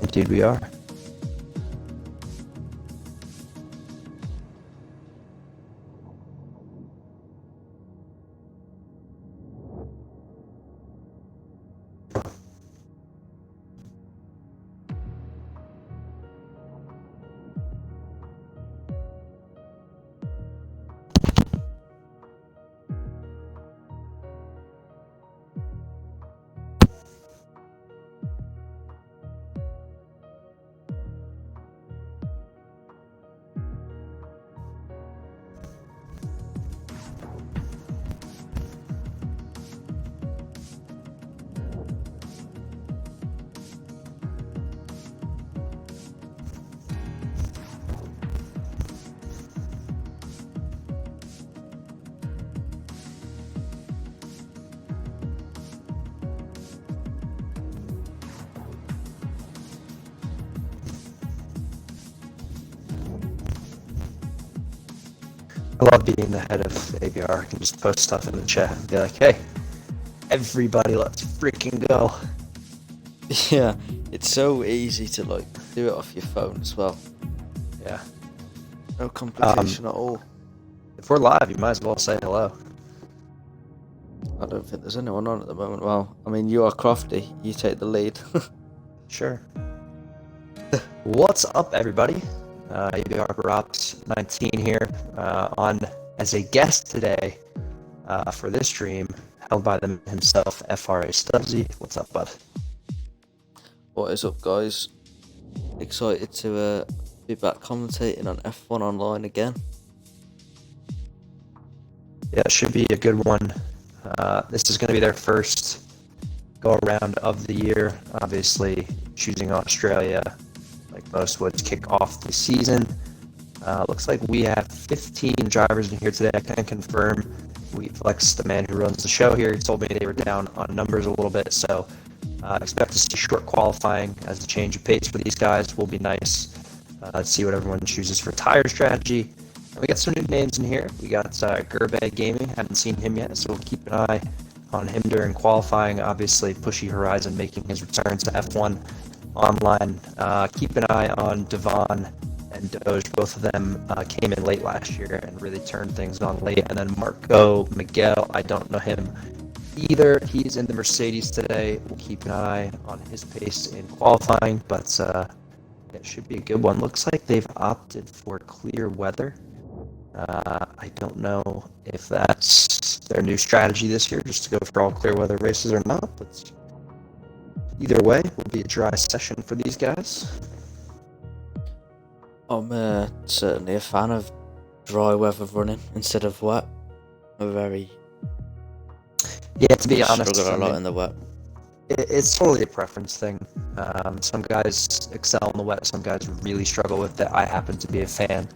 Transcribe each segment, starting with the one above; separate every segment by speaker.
Speaker 1: Indeed we are. I love being the head of ABR. I can just post stuff in the chat and be like, hey, everybody, let's freaking go.
Speaker 2: Yeah, it's so easy to do it off your phone as well.
Speaker 1: Yeah.
Speaker 2: No complication at all.
Speaker 1: If we're live, you might as well say hello.
Speaker 2: I don't think there's anyone on at the moment. Well, I mean, you are crafty. You take the lead.
Speaker 1: Sure. What's up, everybody? ABR Buraps 19 here on as a guest today for this stream, held by them himself, FRA Stubbsy. What's up, bud?
Speaker 2: What is up, guys? Excited to be back commentating on F1 online again.
Speaker 1: Yeah, it should be a good one. This is going to be their first go-around of the year. Obviously, choosing Australia, like most would, kick off the season. Looks like we have 15 drivers in here today. I can confirm. Flex, the man who runs the show here, he told me they were down on numbers a little bit, so expect to see short qualifying as a change of pace for these guys. Will be nice to see what everyone chooses for tire strategy. And we got some new names in here. We got Gerbe Gaming. Haven't seen him yet, so we'll keep an eye on him during qualifying. Obviously, Pushy Horizon making his return to F1 online. Keep an eye on Devon and Doge. Both of them came in late last year and really turned things on late. And then Marco Miguel, I don't know him either. He's in the Mercedes today. We'll keep an eye on his pace in qualifying, but it should be a good one. Looks like they've opted for clear weather. I don't know if that's their new strategy this year, just to go for all clear weather races or not, but either way, it will be a dry session for these guys.
Speaker 2: I'm certainly a fan of dry weather running instead of wet.
Speaker 1: To be honest,
Speaker 2: struggle a lot in the wet.
Speaker 1: It's totally a preference thing. Some guys excel in the wet, some guys really struggle with it. I happen to be a fan.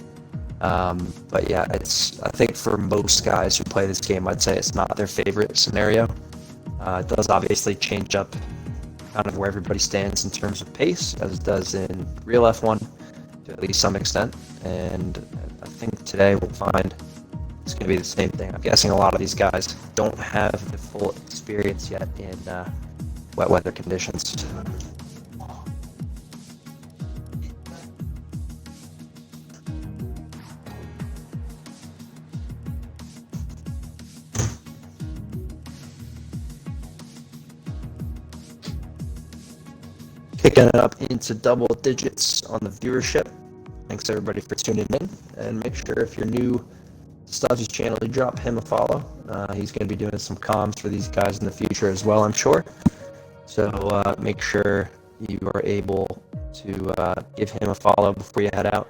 Speaker 1: But yeah, I think for most guys who play this game, I'd say it's not their favorite scenario. It does obviously change up kind of where everybody stands in terms of pace, as it does in real F1 to at least some extent. And I think today we'll find it's going to be the same thing. I'm guessing a lot of these guys don't have the full experience yet in wet weather conditions. Kicking it up into double digits on the viewership. Thanks everybody for tuning in, and make sure if you're new to Stubbsy's channel, you drop him a follow. He's going to be doing some comms for these guys in the future as well, I'm sure. So make sure you are able to give him a follow before you head out.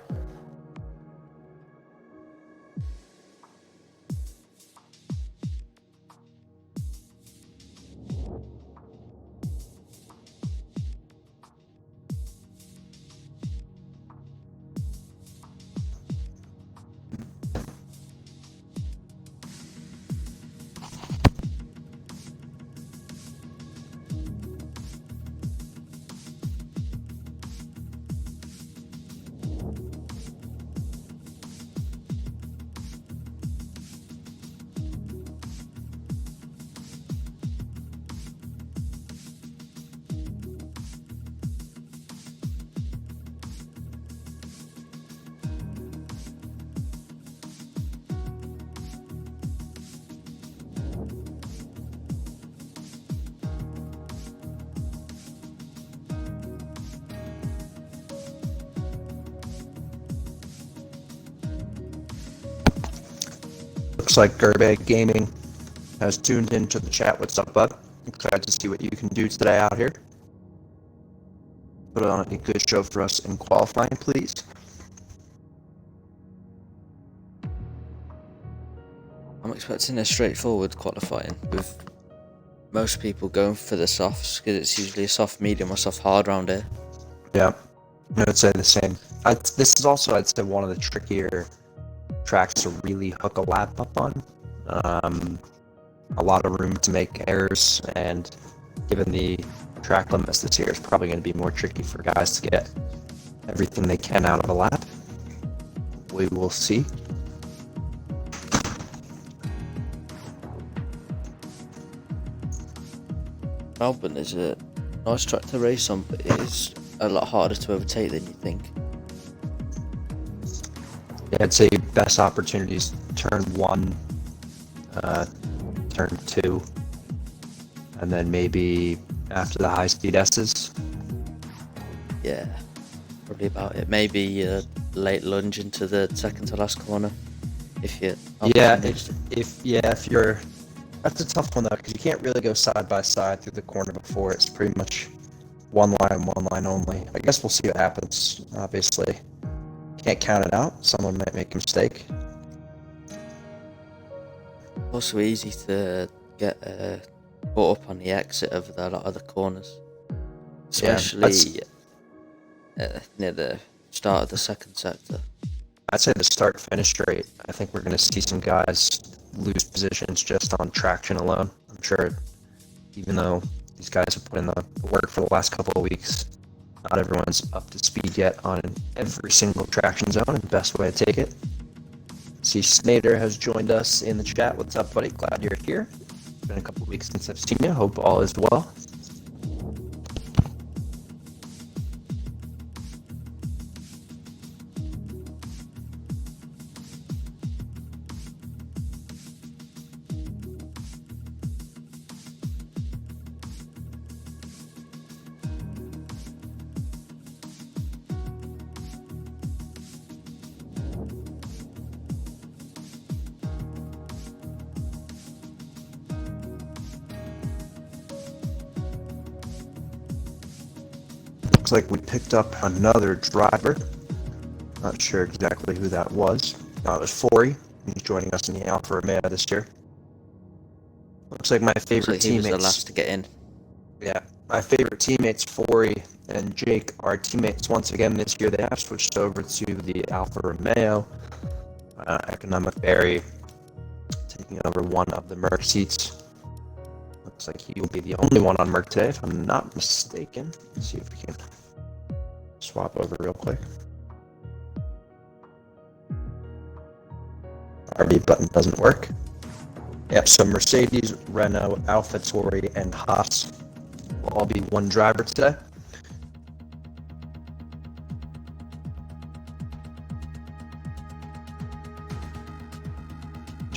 Speaker 1: Looks like Gerbe Gaming has tuned into the chat. What's up, bud? Excited to see what you can do today out here. Put on a good show for us in qualifying, please.
Speaker 2: I'm expecting a straightforward qualifying with most people going for the softs because it's usually a soft medium or soft hard round here.
Speaker 1: Yeah, I would say the same. This is also, I'd say, one of the trickier tracks to really hook a lap up on. A lot of room to make errors, and given the track limits this year, it's probably going to be more tricky for guys to get everything they can out of a lap. We will see.
Speaker 2: Melbourne is a nice track to race on, but it is a lot harder to overtake than you think.
Speaker 1: Yeah, I'd say best opportunities turn 1, turn 2, and then maybe after the high speed S's.
Speaker 2: Yeah, probably about it. Maybe a late lunge into the second to last corner. If you're
Speaker 1: if you're, that's a tough one though, because you can't really go side by side through the corner before. It's pretty much one line only. I guess we'll see what happens. Obviously, can't count it out. Someone might make a mistake.
Speaker 2: also easy to get caught up on the exit of a lot of the corners, especially near the start of the second sector.
Speaker 1: I'd say the start finish straight. I think we're going to see some guys lose positions just on traction alone. I'm sure, even though these guys have put in the work for the last couple of weeks, not everyone's up to speed yet on every single traction zone and the best way to take it. See, Snader has joined us in the chat. What's up, buddy? Glad you're here. It's been a couple of weeks since I've seen you. Hope all is well. Looks like we picked up another driver. Not sure exactly who that was. No, it was Forey. He's joining us in the Alfa Romeo this year. Looks like my favorite
Speaker 2: He was
Speaker 1: teammates.
Speaker 2: the last to get in.
Speaker 1: Yeah, my favorite teammates, Forey and Jake, are teammates once again this year. They have switched over to the Alfa Romeo. Economic Barry taking over one of the Merc seats. Looks like he will be the only one on Merc today, if I'm not mistaken. Let's see if we can swap over real quick. RB button doesn't work. Yep, so Mercedes, Renault, AlphaTauri, and Haas will all be one driver today.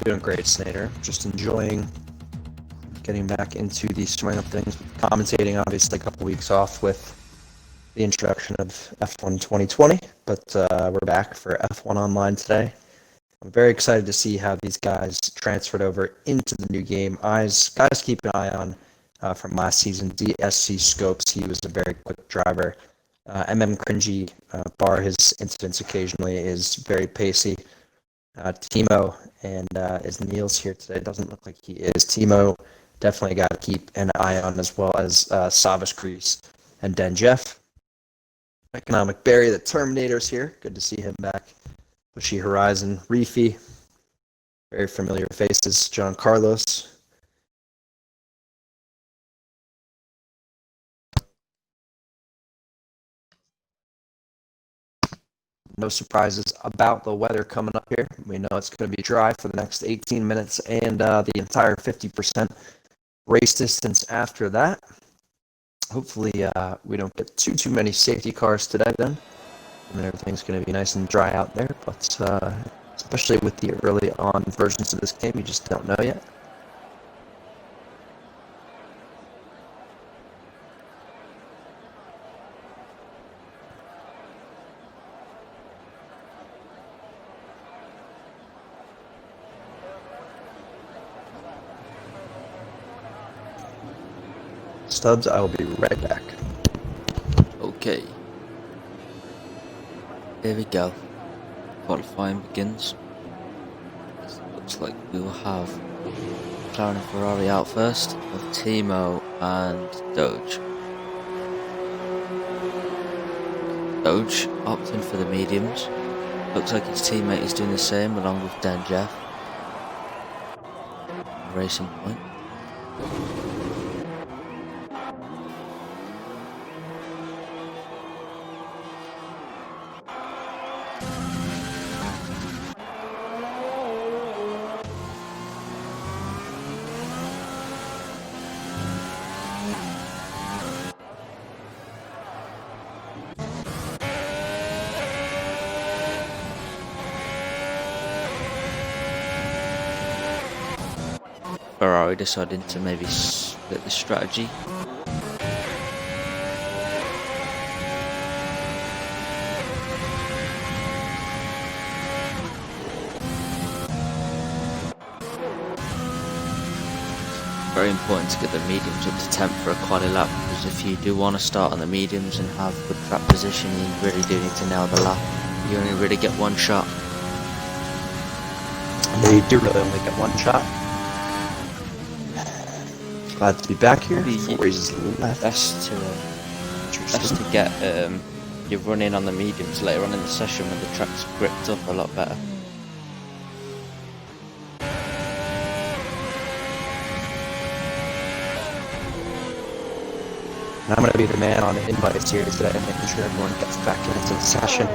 Speaker 1: Doing great, Snader. Just enjoying getting back into the swing of things. Commentating, obviously, a couple weeks off with the introduction of F1 2020, but we're back for F1 Online today. I'm very excited to see how these guys transferred over into the new game. Guys keep an eye on from last season, DSC Scopes. He was a very quick driver. Cringy, bar his incidents occasionally, is very pacey. Timo and is Niels here today? Doesn't look like he is. Timo, definitely got to keep an eye on, as well as Savas Grease and Den Jeff. Economic Barry, the Terminator's here. Good to see him back. Bushy Horizon, Reefy, very familiar faces. John Carlos. No surprises about the weather coming up here. We know it's going to be dry for the next 18 minutes and the entire 50% race distance after that. Hopefully we don't get too many safety cars today then. And everything's going to be nice and dry out there. But especially with the early on versions of this game, you just don't know yet. Stubbs. I will be right back.
Speaker 2: Okay. Here we go. Qualifying begins. Looks like we will have McLaren and Ferrari out first, with Timo and Doge. Doge opting for the mediums. Looks like his teammate is doing the same along with Dan Jeff. Racing point. Ferrari deciding to maybe split the strategy. Very important to get the mediums up to 10th for a quali lap, because if you do want to start on the mediums and have good track position, you really do need to nail the lap. You only really get one shot.
Speaker 1: They do really only get one shot. Glad to be back here.
Speaker 2: Best to get your run in on the mediums later on in the session when the track's gripped up a lot better.
Speaker 1: I'm going to be the man on the invites here today, making sure everyone gets back into the session.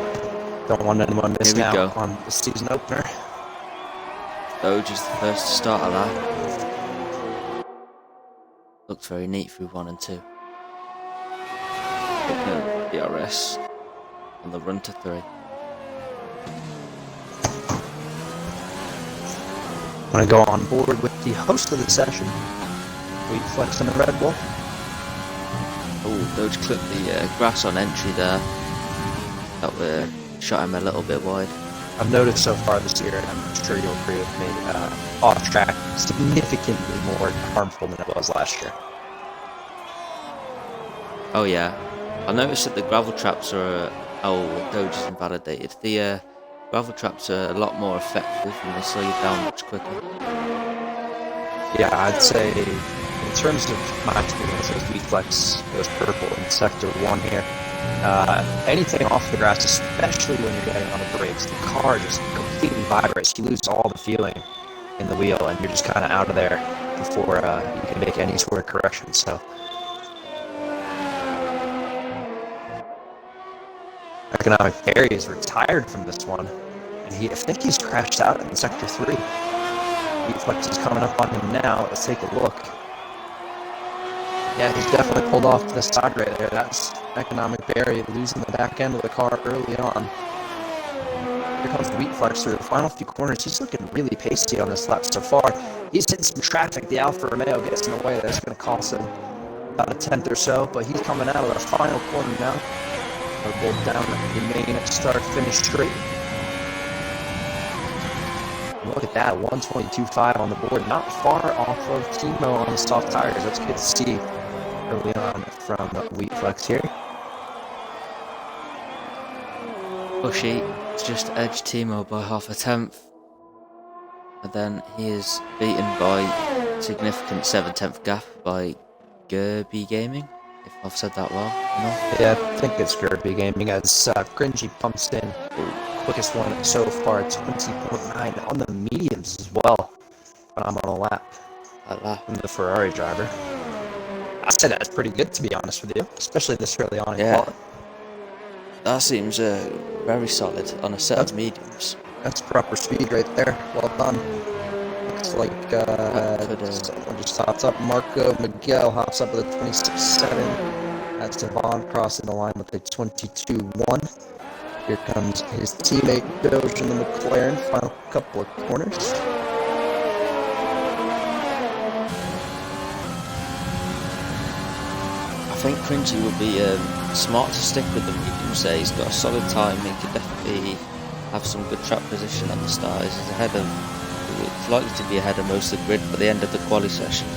Speaker 1: Don't want anyone missing out on the season opener.
Speaker 2: Doge is the first to start a lap. Looks very neat through 1 and 2. DRS on the run to 3.
Speaker 1: I'm going to go on board with the host of the session, Wheat Flex and the Red Bull.
Speaker 2: Oh, Doge clipped the grass on entry there. That shot him a little bit wide.
Speaker 1: I've noticed so far this year, and I'm sure you'll agree with me, off track significantly more harmful than it was last year.
Speaker 2: Oh yeah, I noticed that the gravel traps are. Doge is invalidated. The gravel traps are a lot more effective and they slow you down much quicker.
Speaker 1: Yeah, I'd say in terms of my experience with Wheat Flex, it was purple in sector 1 here. Anything off the grass, especially when you're getting on the brakes, the car just completely vibrates. You lose all the feeling in the wheel, and you're just kind of out of there before you can make any sort of correction. So, Economic Barry is retired from this one, and I think he's crashed out in sector 3. Wheat Flex is coming up on him now. Let's take a look. Yeah, he's definitely pulled off to the side right there. That's Economic Barry losing the back end of the car early on. Here comes Wheat Flex through the final few corners. He's looking really pacey on this lap so far. He's hitting some traffic. The Alfa Romeo gets in the way. That's going to cost him about a tenth or so, but he's coming out of the final corner now. They'll go down the main start-finish straight. Look at that, 122.5 on the board. Not far off of Timo on the soft tires. That's good to see early on from Wheat Flex here.
Speaker 2: Bushy just edged Timo by half a tenth. And then he is beaten by significant 7/10 gap by Gerby Gaming, if I've said that well enough.
Speaker 1: Yeah, I think it's Gerby Gaming as Cringy pumps in. Quickest one so far, 20.9 on the mediums as well. Phenomenal lap from the Ferrari driver. I said that's pretty good, to be honest with you, especially this early on in quality.
Speaker 2: That seems very solid on a set of mediums.
Speaker 1: That's proper speed right there. Well done. Looks like someone just hops up. Marco Miguel hops up with a 26.7. That's Devon crossing the line with a 22.1. Here comes his teammate Doge in the McLaren, final couple of corners.
Speaker 2: I think Cringy would be smart to stick with the mediums there. He's got a solid time. He could definitely have some good track position at the start. He's likely to be ahead of most of the grid by the end of the quali session.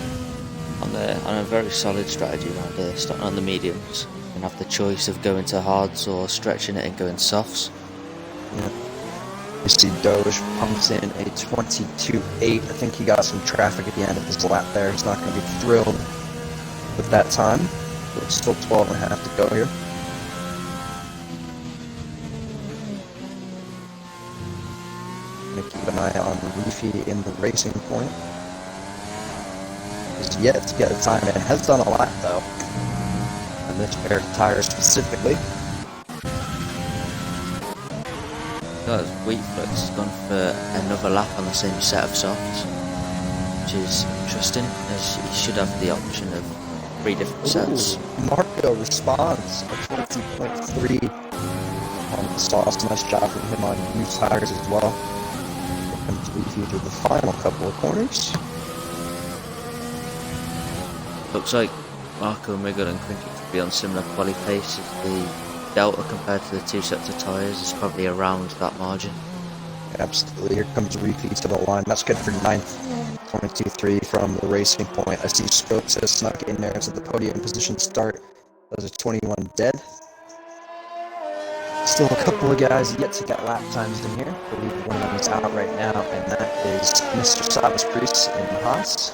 Speaker 2: on a very solid strategy around here, starting on the mediums. You can have the choice of going to hards or stretching it and going softs.
Speaker 1: Yeah. You see Doge pumps in a 22.8. I think he got some traffic at the end of his lap there. He's not going to be thrilled with that time. But it's still 12.5 to go here. Going to keep an eye on Leafy in the racing point. He's yet to get a time in. Has done a lap though. And this pair of tires specifically.
Speaker 2: Wheatfoot has gone for another lap on the same set of softs, which is interesting, as he should have the option of 3 different sets.
Speaker 1: Marco responds a 20.3 on the sauce. Nice job from him on used tires as well. Here comes Leafy through the final couple of corners.
Speaker 2: Looks like Marco, Miguel and Quinty could be on similar quali pace as the delta compared to the 2 sets of tyres is probably around that margin.
Speaker 1: Absolutely. Here comes Reefy to the line. That's good for 9th. 22.3 from the racing point. I see Scopes has snuck in there to the podium position start. Those are 21 dead. Still a couple of guys yet to get lap times in here. I believe one of them is out right now, and that is Mr. Savas Priest in the Haas.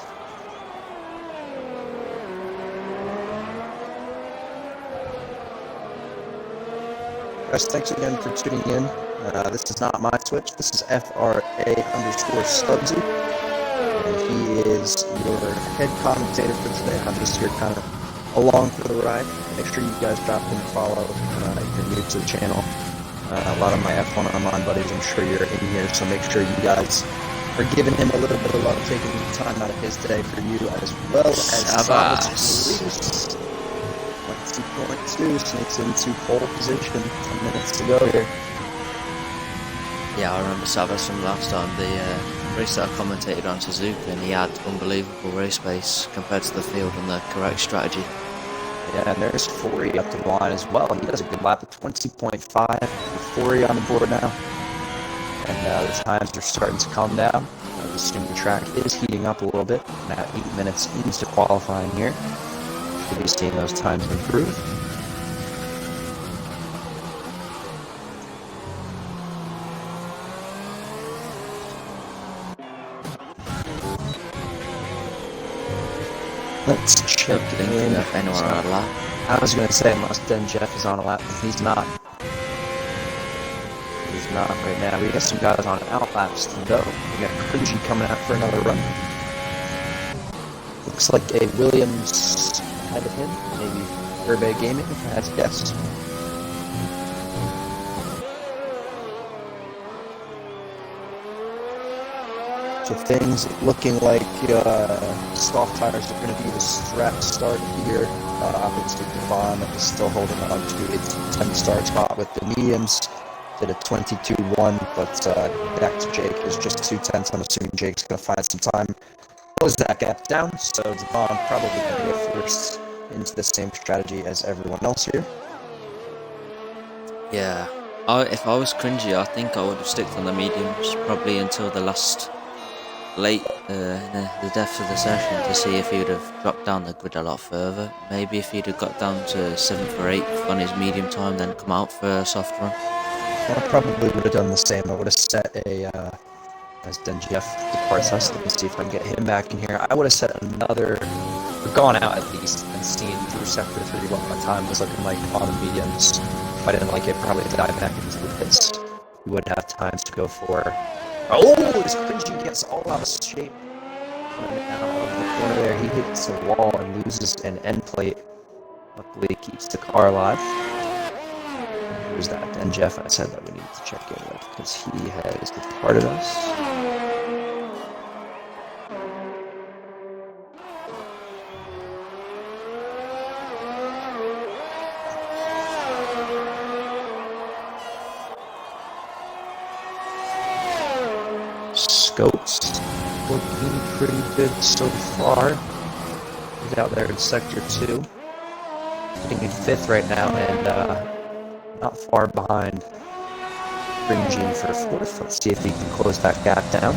Speaker 1: Guys, thanks again for tuning in. This is not my Twitch. This is FRA_Stubbsy. And he is your head commentator for today. I'm just here kind of along for the ride. Make sure you guys drop him a follow if you're new to the channel. A lot of my F1 Online buddies, I'm sure you're in here, so make sure you guys are giving him a little bit of love, taking the time out of his day for you, as well as Savas. 2.2 sneaks into pole position. 10 minutes to go here.
Speaker 2: Yeah, I remember Savas from last time, the race that I commentated on Suzuka, and he had unbelievable race pace compared to the field and the correct strategy.
Speaker 1: Yeah, and there's Fori up to the line as well. He does a good lap at 20.5. Fori on the board now. And the times are starting to calm down. I assume the track is heating up a little bit. Now 8 minutes into qualifying here. Should be seeing those times improve. Let's check in.
Speaker 2: If anyone on a lap.
Speaker 1: I was going to say, unless Den Jeff is on a lap, but he's not. He's not right now. We got some guys on out laps to go. We got Cringy coming out for another run. Looks like a Williams ahead of him, maybe Herbe Gaming, if I had to guess. So things looking like soft tires are going to be the start here. Obviously, Devon is still holding on to its 10-star spot with the mediums. Did a 22.1, but back to Jake is just 2/10. I'm assuming Jake's going to find some time. Close that gap down, so Devon probably going to go first into the same strategy as everyone else here.
Speaker 2: Yeah, if I was Cringy, I think I would have sticked on the mediums probably until the last late the depth of the session to see if he would have dropped down the grid a lot further. Maybe if he'd have got down to 7th or 8th on his medium time, then come out for a soft run.
Speaker 1: I probably would have done the same. I would have set as then Jeff departs us. Let me see if I can get him back in here. I would have set another, or gone out at least, and seen through Sector 3 what my time was looking like on the mediums. If I didn't like it, probably dive back into the pits. We would have times to go for. Oh, this Cringy gets all out of shape. Coming out of the corner there, he hits the wall and loses an end plate. Luckily, it keeps the car alive. Who's that? And Jeff, I said that we need to check in with because he has departed us. Scopes looking pretty good so far. He's out there in Sector 2. Sitting in 5th right now and not far behind Cringy for 4th. Let's see if he can close that gap down.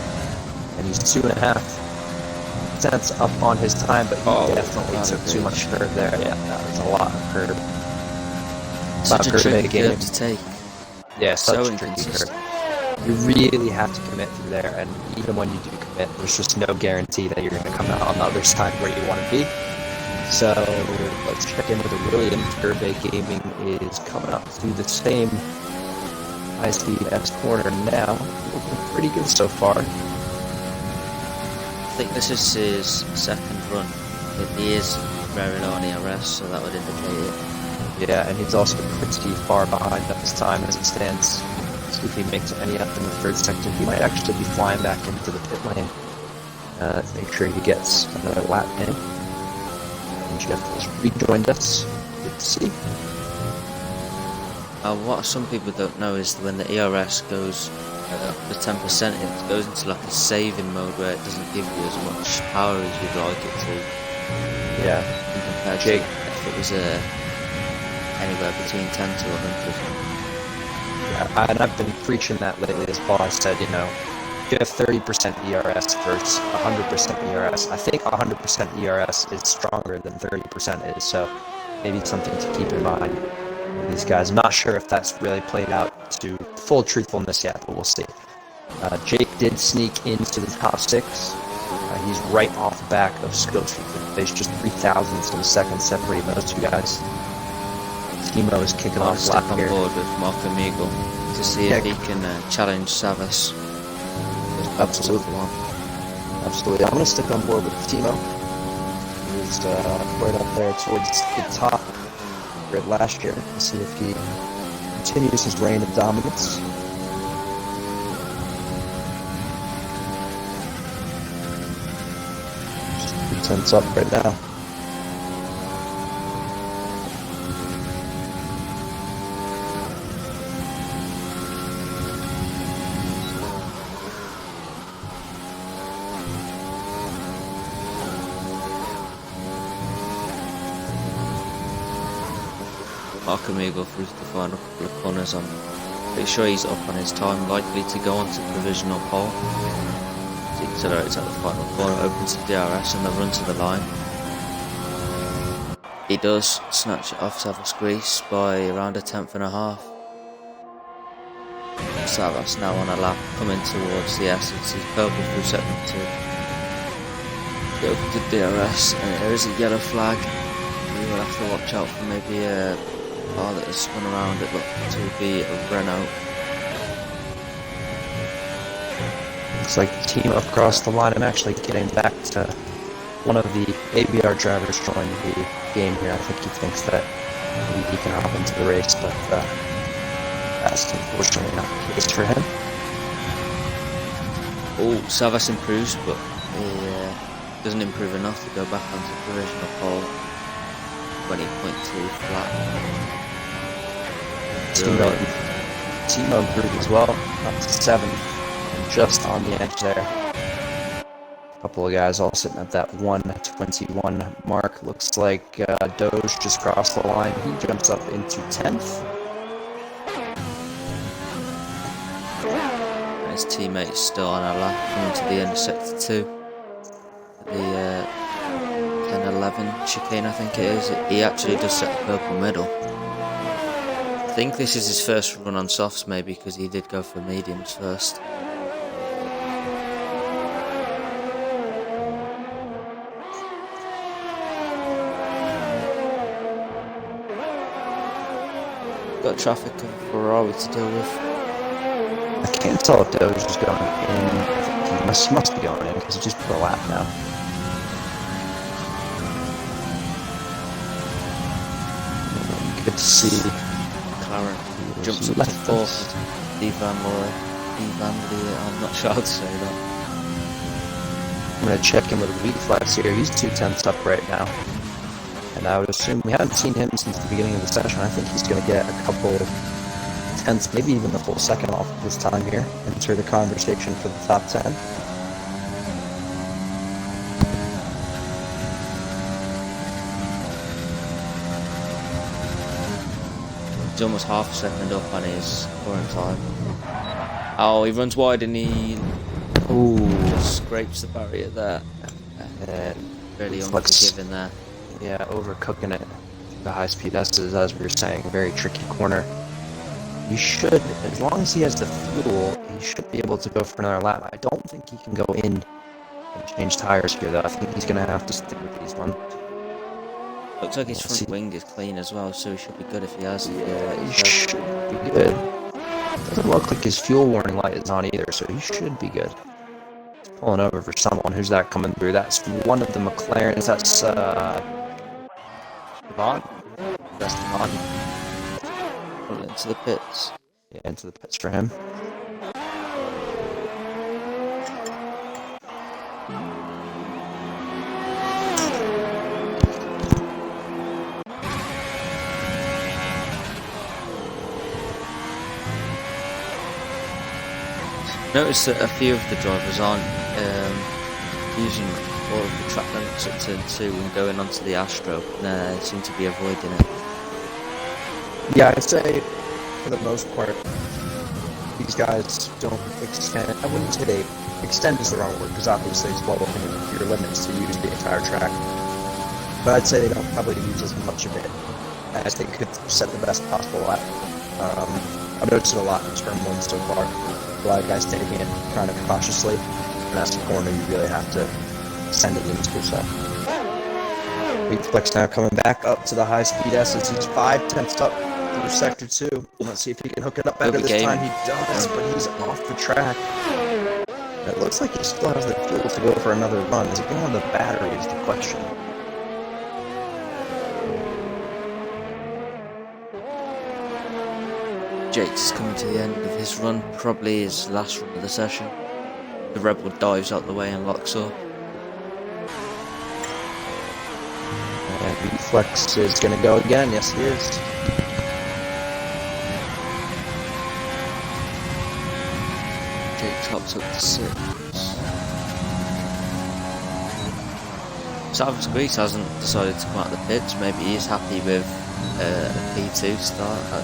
Speaker 1: And he's 2.5 tenths up on his time, but he definitely
Speaker 2: lot
Speaker 1: took
Speaker 2: of
Speaker 1: too much
Speaker 2: rage.
Speaker 1: curve there. Yeah, that was a lot of curve.
Speaker 2: Such a
Speaker 1: curve
Speaker 2: tricky
Speaker 1: game.
Speaker 2: curve to take.
Speaker 1: Yeah,
Speaker 2: So
Speaker 1: such a tricky curve.
Speaker 2: inconsistent.
Speaker 1: You really have to commit through there, and even when you do commit, there's just no guarantee that you're going to come out on the other side where you want to be. So let's check in with William. Curve Gaming is coming up through the same high-speed X corner now. Looking pretty good so far.
Speaker 2: I think this is his second run. He is very low on ERS, so that would indicate it.
Speaker 1: Yeah, and he's also pretty far behind at this time as it stands. See if he makes any up in the third sector. He might actually be flying back into the pit lane. Make sure he gets another lap in. And Jeff has rejoined us. Good to see.
Speaker 2: What some people don't know is when the ERS goes the 10%, it goes into like a saving mode where it doesn't give you as much power as you'd like it to.
Speaker 1: Yeah.
Speaker 2: Compared
Speaker 1: Jake.
Speaker 2: to if it was anywhere between 10 to 100.
Speaker 1: Yeah, and I've been preaching that lately as well. I said, if you have 30% ERS versus 100% ERS, I think 100% ERS is stronger than 30% is, so maybe something to keep in mind with these guys. I'm not sure if that's really played out to full truthfulness yet, but we'll see. Jake did sneak into the top 6. He's right off the back of Skilltree. There's just 3,000ths of a second separating those two guys. Timo is kicking off
Speaker 2: step
Speaker 1: lap
Speaker 2: on
Speaker 1: here.
Speaker 2: board with Marco Miguel to see if he can challenge Savas.
Speaker 1: Absolutely. Absolutely. I'm going to stick on board with Timo. He's right up there towards the top grid last year. Let's see if he continues his reign of dominance. Just 2 tenths up right now.
Speaker 2: Marco Miguel through the final couple of corners. I'm pretty sure he's up on his time, likely to go on to provisional pole. He accelerates at the final corner, opens the DRS and the run to the line. He does snatch it off Savas Grease by around 1/10.5. Savas now on a lap, coming towards the essence. He's purple through sector 2. He opens the DRS and there is a yellow flag. We will have to watch out for maybe a car that has spun around. It looked to be a Renault.
Speaker 1: Looks like the team across the line. I'm actually getting back to one of the ABR drivers joined the game here. I think he thinks that he can hop into the race, but that's unfortunately not the case for him.
Speaker 2: Oh, Savas improves, but he doesn't improve enough to go back onto provisional pole. 20.2 flat.
Speaker 1: Timo improved as well, up to 7th, and just on the edge there. A couple of guys all sitting at that 1:21 mark. Looks like Doge just crossed the line. He jumps up into 10th.
Speaker 2: And his teammate's still on a lap, coming to the end of sector 2. The 10-11 chicane, I think it is. He actually does set the purple middle. I think this is his first run on softs, maybe, because he did go for mediums first. Got traffic of Ferrari to deal with.
Speaker 1: I can't tell if Doge is going in. He must be going in because he just put a lap now. Good to see.
Speaker 2: McLaren jumps up to 4th. I'm not sure how to say that.
Speaker 1: I'm going to check in with Weak Flex here. He's 2 tenths up right now. And I would assume we haven't seen him since the beginning of the session. I think he's going to get a couple tenths, maybe even the full second off this time here. Enter the conversation for the top 10.
Speaker 2: He's almost half a second up on his current time. Oh, he runs wide and he scrapes the barrier there.
Speaker 1: And
Speaker 2: Really
Speaker 1: Flex,
Speaker 2: unforgiving there.
Speaker 1: yeah, overcooking it. The high speed S's, as we were saying, very tricky corner. He should, as long as he has the fuel, he should be able to go for another lap. I don't think he can go in and change tires here, though. I think he's going to have to stick with these ones.
Speaker 2: Looks like his front wing is clean as well, so he should be good if he has.
Speaker 1: Yeah, he should be good. Doesn't look like his fuel warning light is on either, so he should be good. He's pulling over for someone. Who's that coming through? That's one of the McLarens. That's Vaughn. That's Vaughn.
Speaker 2: Into the pits.
Speaker 1: Yeah, into the pits for him.
Speaker 2: Notice that a few of the drivers aren't using all of the track limits at turn 2 and going onto the Astro. They seem to be avoiding it.
Speaker 1: Yeah, I'd say for the most part, these guys don't extend. I wouldn't say they extend is the wrong word, because obviously it's well within your limits to use the entire track. But I'd say they don't probably use as much of it as they could set the best possible lap. I've noticed it a lot in turn 1 so far. A lot of guys taking it kind of cautiously, and that's the corner you really have to send it into. So, Weak Flex now coming back up to the high speed S's. He's 5/10 up through sector 2. Let's see if he can hook it up better this time. He does, but he's off the track. It looks like he still has the fuel to go for another run. Is he going to have the battery is the question.
Speaker 2: Jake's coming to the end of his run, probably his last run of the session. The Rebel dives out the way and locks up.
Speaker 1: And Weak Flex is going to go again. Yes, he is.
Speaker 2: Jake hops up to 6. Savage Grease hasn't decided to come out of the pits. Maybe he's happy with a P2 start.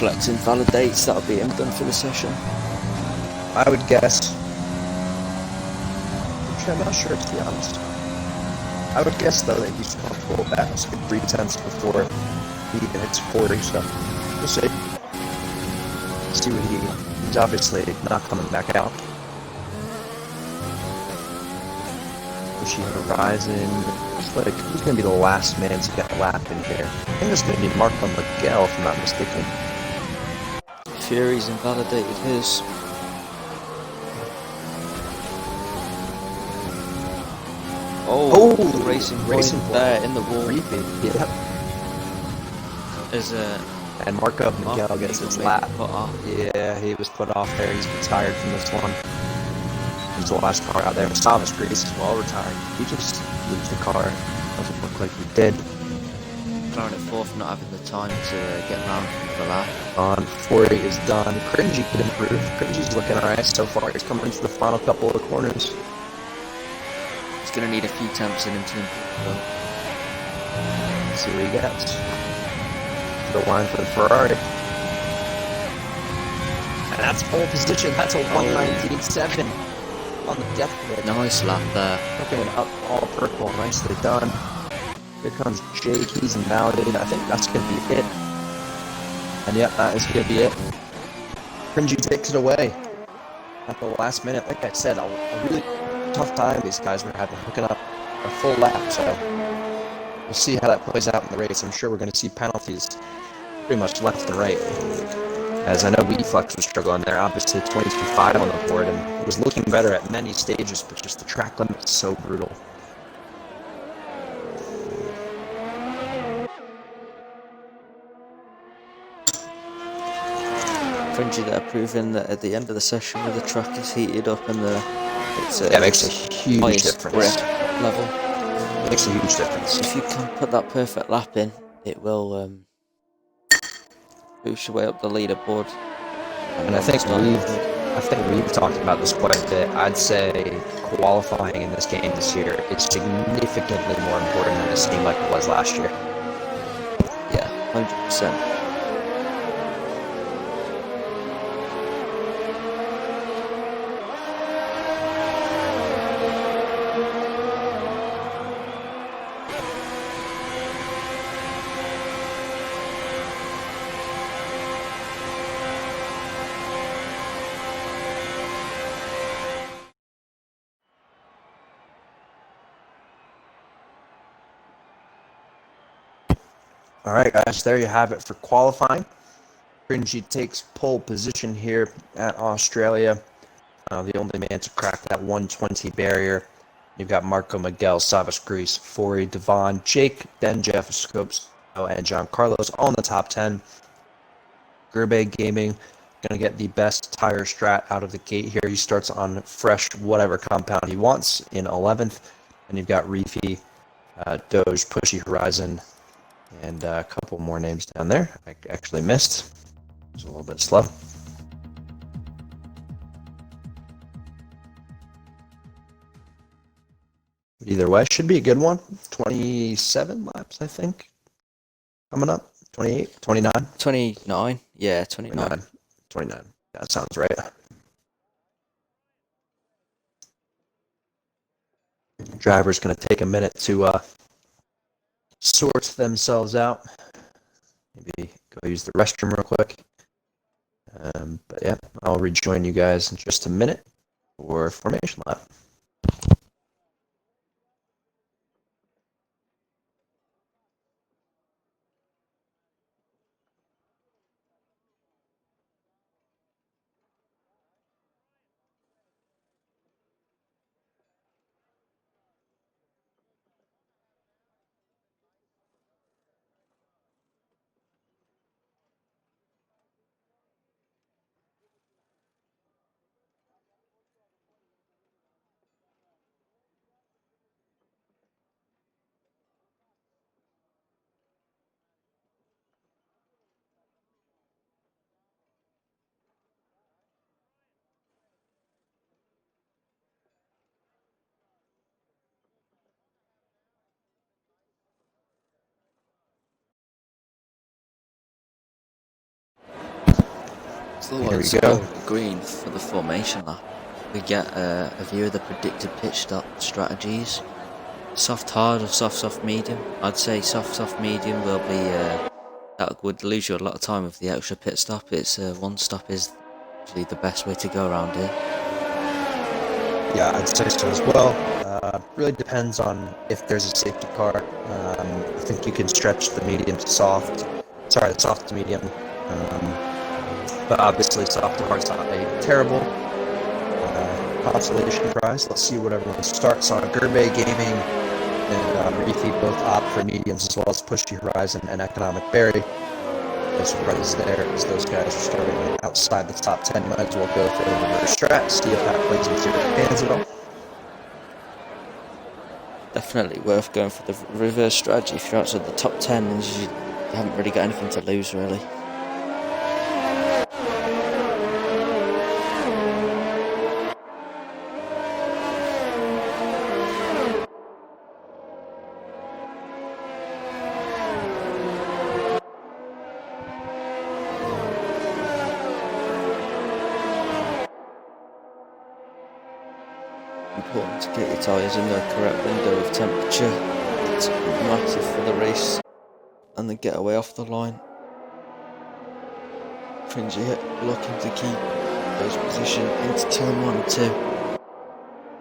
Speaker 2: Flex invalidates, that'll be him done for the session.
Speaker 1: I would guess. Which I'm not sure, to be honest. I would guess, though, that he's comfortable with that. It's good 3/10 before he even hits 40, so we'll see. See what he's obviously not coming back out. Bushy Horizon. Looks like he's going to be the last man to get a lap in here. I think it's going to be Marco Miguel, if I'm not mistaken.
Speaker 2: Fury's invalidated his. Oh, the racing point there in the wall.
Speaker 1: Yep.
Speaker 2: There's
Speaker 1: and Marco Miguel gets his lap.
Speaker 2: Put off.
Speaker 1: Yeah, he was put off there. He's retired from this one. He's the last car out there. Savage Grease is well retired. He just lose the car. Doesn't look like he did.
Speaker 2: McLaren at 4th, not having the time to get round for the lap.
Speaker 1: On 40 is done. Cringy could improve. Cringy's looking alright so far. He's coming into the final couple of the corners.
Speaker 2: He's going to need a few temps in him to improve.
Speaker 1: Let's see what he gets. The line for the Ferrari. And that's pole position. That's a 119.7 on the death bit.
Speaker 2: Nice lap there.
Speaker 1: Looking up all purple. Nicely done. Here comes Jake. He's invalidated. I think that's going to be it. And yep, that is going to be it. Cringy takes it away at the last minute. Like I said, a really tough time these guys were having hooking up a full lap. So we'll see how that plays out in the race. I'm sure we're going to see penalties pretty much left and right. As I know Weak Flex was struggling there. Obviously 22.5 on the board and was looking better at many stages, but just the track limit is so brutal.
Speaker 2: Cringy there, proving that at the end of the session where the track is heated up and
Speaker 1: it makes a huge difference.
Speaker 2: Level.
Speaker 1: It makes a huge difference.
Speaker 2: If you can put that perfect lap in, it will push your way up the leaderboard.
Speaker 1: And I think we've talked about this quite a bit. I'd say qualifying in this game this year is significantly more important than it seemed like it was last year.
Speaker 2: Yeah, 100%.
Speaker 1: All right, guys, there you have it for qualifying. Cringy takes pole position here at Australia. The only man to crack that 120 barrier. You've got Marco Miguel, Savas Grease, Forey, Devon, Jake, then Jeff Scopes, and John Carlos all in the top 10. Gerbe Gaming going to get the best tire strat out of the gate here. He starts on fresh whatever compound he wants in 11th. And you've got Reefy, Doge, Pushy Horizon, and a couple more names down there I actually missed. It was a little bit slow. But either way, should be a good one. 27 laps, I think, coming up. 28, 29?
Speaker 2: 29, yeah, 29.
Speaker 1: 29. That sounds right. Driver's going to take a minute to sort themselves out. Maybe go use the restroom real quick. But yeah, I'll rejoin you guys in just a minute for formation lap.
Speaker 2: So let's go green for the formation lap. We get a view of the predicted pitch stop strategies. Soft hard or soft medium. I'd say soft medium will be that would lose you a lot of time with the extra pit stop. It's one stop is usually the best way to go around here.
Speaker 1: Yeah, I'd say so as well. Really depends on if there's a safety car. I think you can stretch the medium to soft. Sorry, the soft to medium. But obviously soft to hard's not a terrible consolation prize. Let's see what everyone starts on. Gerbe Gaming and Reefy both opt for mediums, as well as Pushy Horizon and Economic Berry. As right as there, as those guys are starting outside the top 10, might as well go for the reverse strat, see if that plays into your hands at all.
Speaker 2: Definitely worth going for the reverse strategy. If you're outside the top 10, then you haven't really got anything to lose, really. Important to get your tyres in the correct window of temperature. It's massive for the race and the getaway off the line. Cringy looking to keep those position into turn 1 and 2,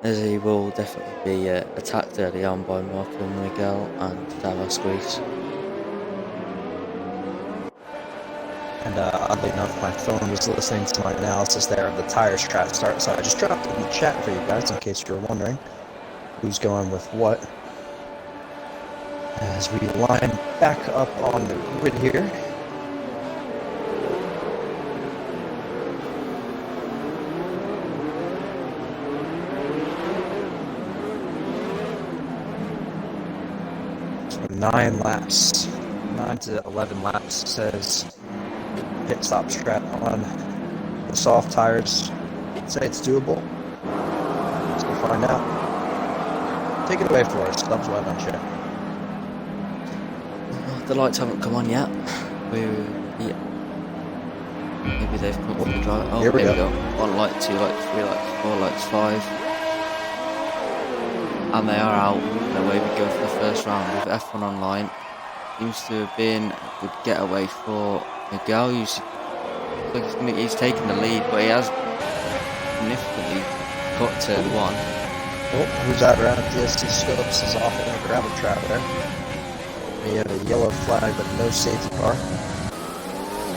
Speaker 2: as he will definitely be attacked early on by Marco Miguel and Davos Grease.
Speaker 1: And oddly enough, my phone was listening to my analysis there of the tire strat start, so I just dropped it in the chat for you guys in case you were wondering who's going with what. As we line back up on the grid here. So 9 laps, 9 to 11 laps says pit stop strat on the soft tires. I'd say it's doable. Let's find out. Take it away for us, Stubbs, why don't you?
Speaker 2: The lights haven't come on yet. Maybe they've come up with the drive. Oh, here we go. 1 light, 2 light, 3 light, 4 lights, 5. And they are out. The way we go for the first round with F1 online. Seems to have been a good getaway for Miguel. He's taken the lead, but he has significantly got turn 1.
Speaker 1: Oh, who's that round? DST Scopes is off in a gravel trap there. We have a yellow flag, but no safety car.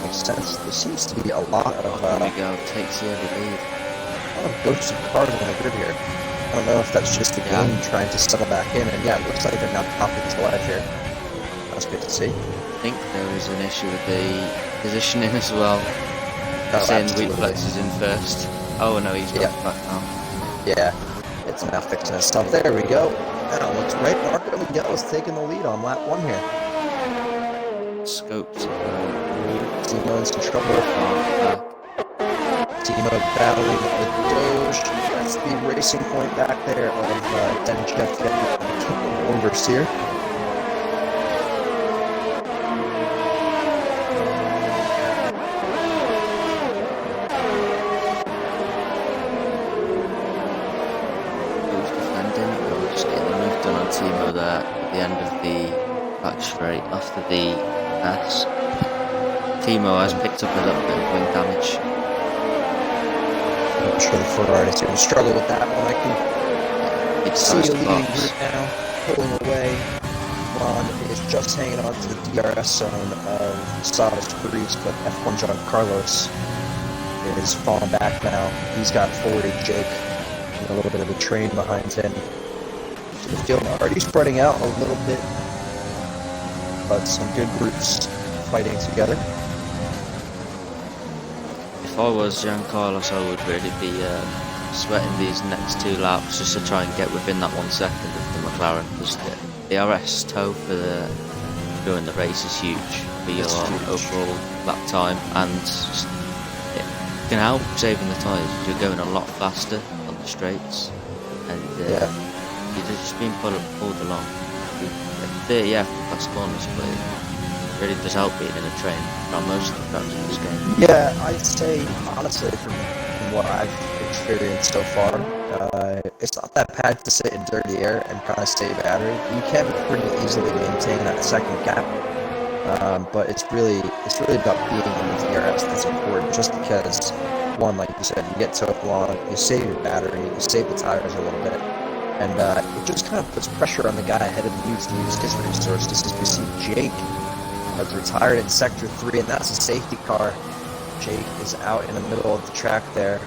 Speaker 1: Makes sense. There seems to be a lot of
Speaker 2: There we go. Takes the lead.
Speaker 1: a lot of ghosts of cars on the grid here. I don't know if that's just the game trying to settle back in, and yeah, it looks like they're now popping to life here. That's good to see.
Speaker 2: I think there was an issue with the positioning as well. Saying Wheatflex is in first. Oh no, he's back now.
Speaker 1: Yeah, it's now fixing itself. There we go. Now looks right. Marco Miguel is taking the lead on lap 1 here.
Speaker 2: Scopes.
Speaker 1: Timo's in trouble. Timo battling with Doge. That's the racing point back there of Denchev getting oversteer.
Speaker 2: Who's defending? Or just getting the move done on Timo there at the end of the back straight after the pass. Timo has picked up a little bit of wing damage.
Speaker 1: I'm sure the Ferrari is going to struggle with that one. I can see a leading group now pulling away. Ron is just hanging on to the DRS zone of Savas Paris, but F1 John Carlos is falling back now. He's got forwarded Jake and a little bit of a train behind him. So the field already spreading out a little bit, but some good groups fighting together.
Speaker 2: If I was Jean Carlos, I would really be sweating these next 2 laps just to try and get within that 1 second of the McLaren, because the RS tow for during the race is huge for your overall lap time, and it can help saving the tyres. You're going a lot faster on the straights, and you're just being pulled along. Yeah, fast corners, but it really does help being in a train around most of the tracks in this game.
Speaker 1: Yeah, I'd say, honestly, from what I've experienced so far, it's not that bad to sit in dirty air and kind of save battery. You can pretty easily maintain that second gap, but it's really about being in the DRS that's important, just because, one, like you said, you get towed along, you save your battery, you save the tires a little bit, and it just kind of puts pressure on the guy ahead of you to use his resources. As we see Jake has retired in Sector 3, and that's a safety car. Jake is out in the middle of the track there,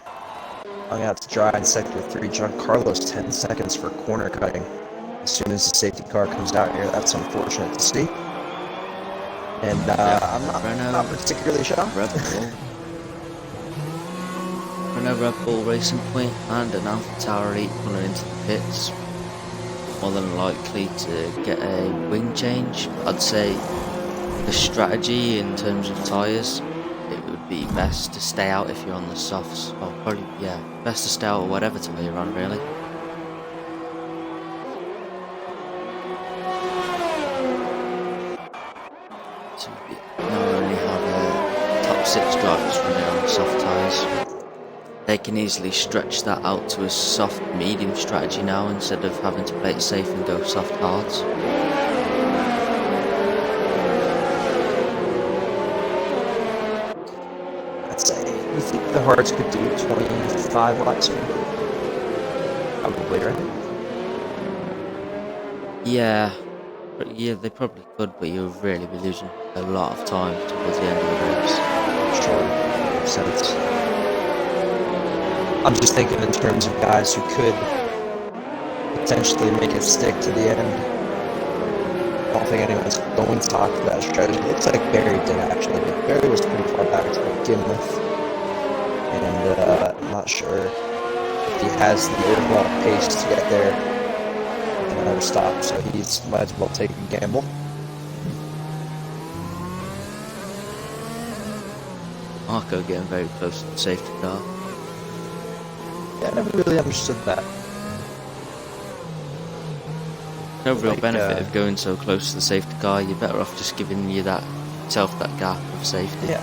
Speaker 1: hung out to dry in Sector 3. John Carlos 10 seconds for corner cutting. As soon as the safety car comes out here, that's unfortunate to see. And I'm not particularly shocked.
Speaker 2: Renault Red Bull Racing Point and an AlphaTauri pulling into the pits, more than likely to get a wing change. I'd say the strategy in terms of tyres, it would be best to stay out if you're on the softs, or probably, best to stay out or whatever tyre you're on, really. So we now only have top 6 drivers running on soft tyres. They can easily stretch that out to a soft medium strategy now, instead of having to play it safe and go soft hards.
Speaker 1: I'd say, you think the hards could do 25 laps? Probably, right?
Speaker 2: Yeah, they probably could, but you'll really be losing a lot of time towards the end of the race.
Speaker 1: Sure, makes sense. I'm just thinking in terms of guys who could potentially make it stick to the end. I don't think anyone's going to talk about that strategy. It looks like Barry did, actually, but Barry was pretty far back to begin with. And I'm not sure if he has the overall pace to get there with another stop, so he might as well take a gamble.
Speaker 2: Marco getting very close to the safety car.
Speaker 1: Yeah, I never really understood that.
Speaker 2: No real benefit of going so close to the safety car. You're better off just giving yourself that gap of safety.
Speaker 1: Yeah.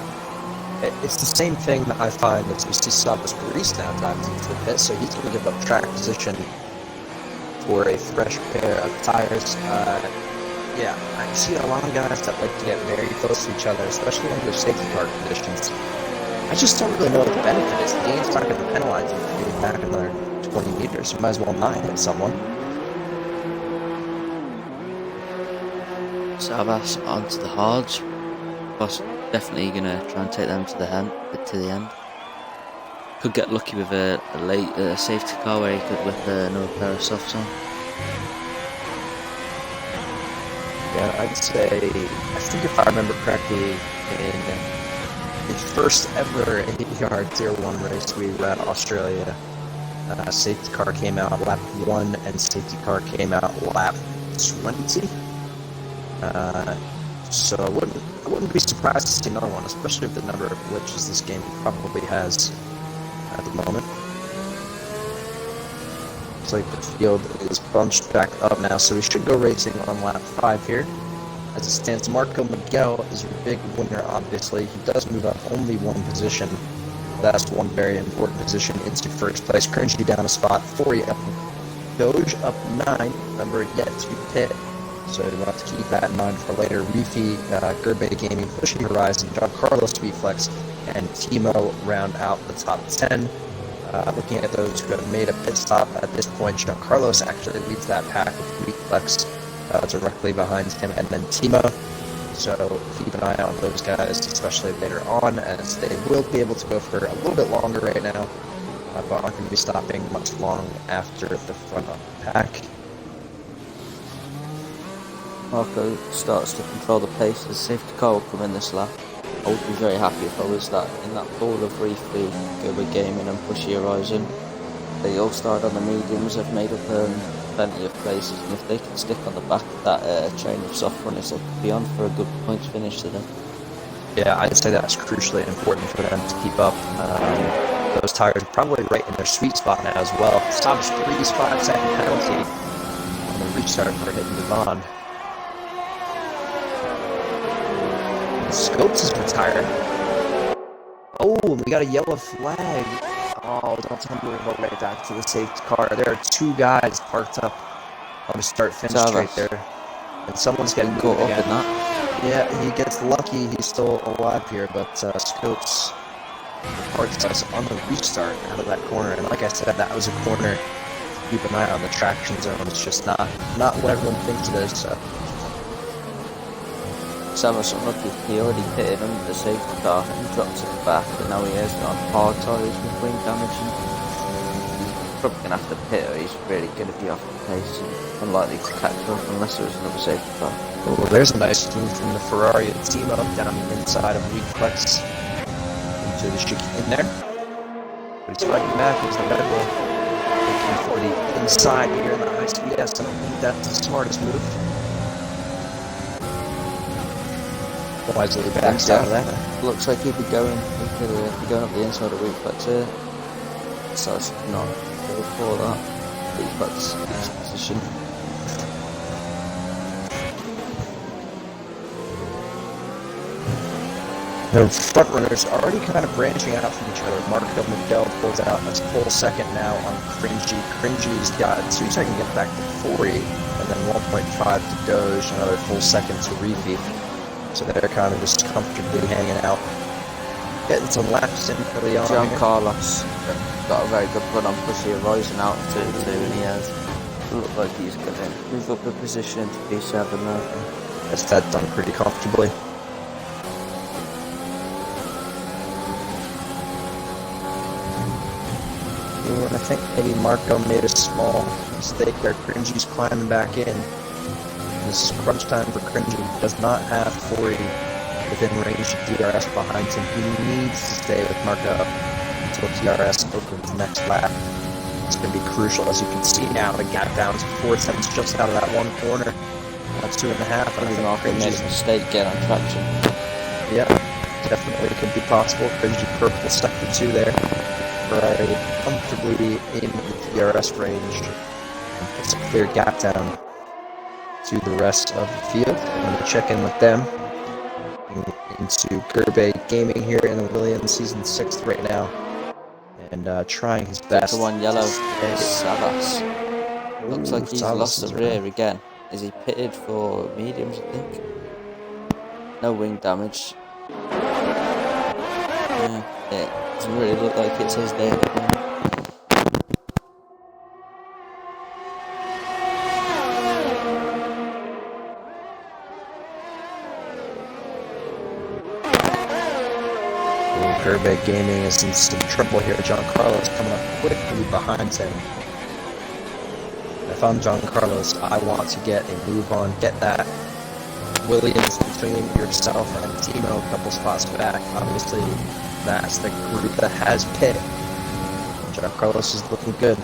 Speaker 1: It's the same thing that I find as we see Savas Paris now dives into the pit, so he's going to give up track position for a fresh pair of tires. I see a lot of guys that like to get very close to each other, especially under safety car conditions. I just don't really know what the benefit is. The game's not going to penalize you for getting back another 20 meters. You might as well not hit someone.
Speaker 2: Savas onto the hards. Definitely gonna try and take them to the end. Could get lucky with a late safety car where he could whip another pair of softs on.
Speaker 1: Yeah, I'd say, I think if I remember correctly, in the first ever ABR Tier 1 race we ran Australia, safety car came out lap 1 and safety car came out lap 20. So I wouldn't be surprised to see another one, especially with the number of glitches this game probably has at the moment. Looks like the field is bunched back up now, so we should go racing on lap 5 here. As it stands, Marco Miguel is your big winner, obviously. He does move up only one position. That's one very important position into first place. Cringy down a spot, 40 up. Doge up 9. Remember, yet to pit. So we'll have to keep that in mind for later. Reefy, Gerbe Gaming, Pushing Horizon, John Carlos Reflex, and Timo round out the top 10. Looking at those who have made a pit stop at this point, John Carlos actually leads that pack with Reflex directly behind him, and then Timo. So keep an eye out on those guys, especially later on, as they will be able to go for a little bit longer right now, but aren't going to be stopping much long after the front of the pack.
Speaker 2: Marco starts to control the pace. The safety car will come in this lap. I would be very happy if I was in that pool of Reefy, Gerber Gaming and Pushy Horizon. They all started on the mediums, have made up plenty of places, and if they can stick on the back of that chain of soft runners, they could be on for a good points finish today.
Speaker 1: Yeah, I'd say that's crucially important for them to keep up. Those tires are probably right in their sweet spot now as well. Stops 3 5-second penalty on the restart for hitting Devon. Scopes is retired. Oh, we got a yellow flag. Oh, don't tell me we're going right back to the safety car. There are 2 guys parked up on the start-finish straight there. And someone's getting caught up in that. Yeah, he gets lucky. He's still alive here, but Scopes parks us on the restart out of that corner. And like I said, that was a corner. Keep an eye on the traction zone. It's just not what everyone thinks it is, so.
Speaker 2: Savas unlucky, he already pitted under the safety car and dropped to the back, and now he is on hard tyres with wing damage. He's probably going to have to pit, or he's really going to be off the pace and unlikely to catch up unless there was another safety car.
Speaker 1: Oh, there's a nice move from the Ferrari at Timo down the inside of Reflex into the chicane there. But he's fighting back as the Red Bull looking for the inside here in the high speed S. I don't think that's the smartest move. Wisely backs out of that.
Speaker 2: Looks like he'd be going up the inside of Reflex here. So it's not go for that. Reflex position.
Speaker 1: The front runners are already kind of branching out from each other. Marco Miguel pulls out a full second now on Cringy. Cringy's got 2 seconds to get back to 40, and then 1.5 to Doge, another full second to Reefy. So they're kind of just comfortably hanging out. Getting some laps in early on.
Speaker 2: John Carlos got a very good run on Pushy Horizon out to 2, and he has looked like he's going to move up the position to P7 now.
Speaker 1: That's that done pretty comfortably. And I think maybe Marco made a small mistake there. Cringy's climbing back in. This is crunch time for Cringy. He does not have 40 within range of DRS behind him. He needs to stay with Marco until DRS opens next lap. It's going to be crucial. As you can see now, the gap down to 4 seconds just out of that one corner. That's 2.5. I think
Speaker 2: Marco made a mistake getting on traction.
Speaker 1: Yeah, definitely could be possible. Cringy purple sector 2 there. Ferrari comfortably in the DRS range. It's a clear gap down to the rest of the field. I'm going to check in with them. Into Gerbe Gaming here in the Williams, season 6th right now, and trying his best.
Speaker 2: The one yellow is Savas. Looks like he's lost the rear again. Is he pitted for mediums, I think? No wing damage. Yeah, it doesn't really look like it's his day again.
Speaker 1: Gerbeck Gaming is in some trouble here. John Carlos coming up quickly behind him. If I'm John Carlos, I want to get a move on, get that Williams between yourself and Timo a couple spots back. Obviously, that's the group that has pit. John Carlos is looking good.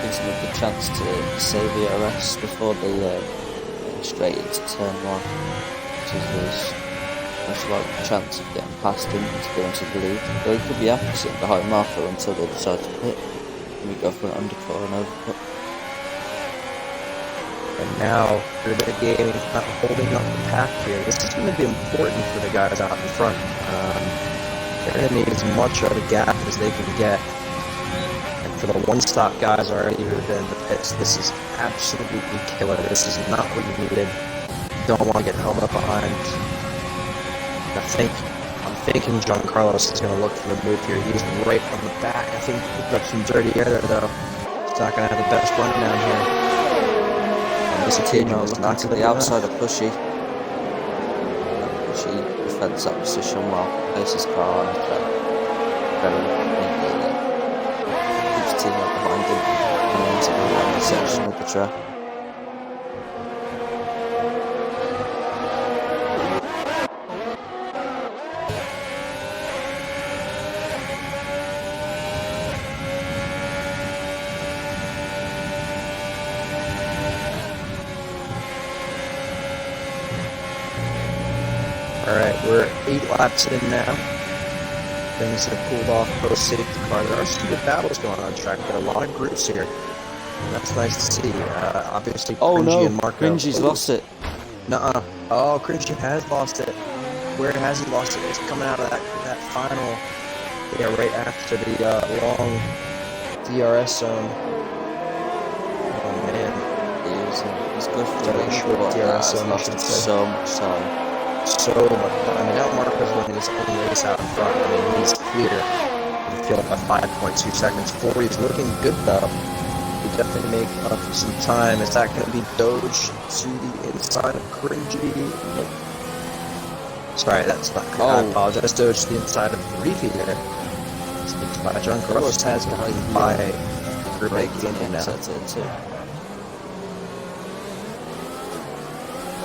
Speaker 2: Gives them a good chance to save the DRS before they get straight into turn 1, which is there's a lot of chance of getting past him and to go into the lead. But he could be happy sitting behind Marco until they decide to pit, and we go for an undercut and overcut.
Speaker 1: And now, Gerbeck Gaming is not holding up the pack here. This is going to be important for the guys out in front. They're going to need as much of a gap as they can get. For the one-stop guys already who've been in the pits, this is absolutely killer. This is not what you needed. You don't want to get held up behind. I'm thinking John Carlos is going to look for the move here. He's right on the back. I think he picked up some dirty air there, though. He's not going to have the best run down here. And this kid was not to the outside of Pushy.
Speaker 2: Pushy defends that position well, places his car on the track. Very neatly there. Team up behind him and into the section of the track.
Speaker 1: Alright, we're 8 laps in now. Things have cooled off post-safety car. There are some good battles going on track, but a lot of groups here. And that's nice to see. Obviously, Cringy and Marco.
Speaker 2: Cringy's lost it.
Speaker 1: Nuh-uh. Oh, Cringy has lost it. Where has he lost it? It's coming out of that final, right after the long DRS zone. Oh, man.
Speaker 2: He's good for
Speaker 1: a short DRS zone, I should say.
Speaker 2: So much time.
Speaker 1: So much time. And now Marco's winning his own race out in front. I mean, he's clear. I feel like by 5.2 seconds. 40 is looking good, though. He definitely make up some time. Is that going to be Doge to the inside of Cringy? Nope. Sorry, that's not good. I apologize. Doge to the inside of Reefy there. By John Carlos has gone by Gerbeck Gaming now.
Speaker 2: That's it, too.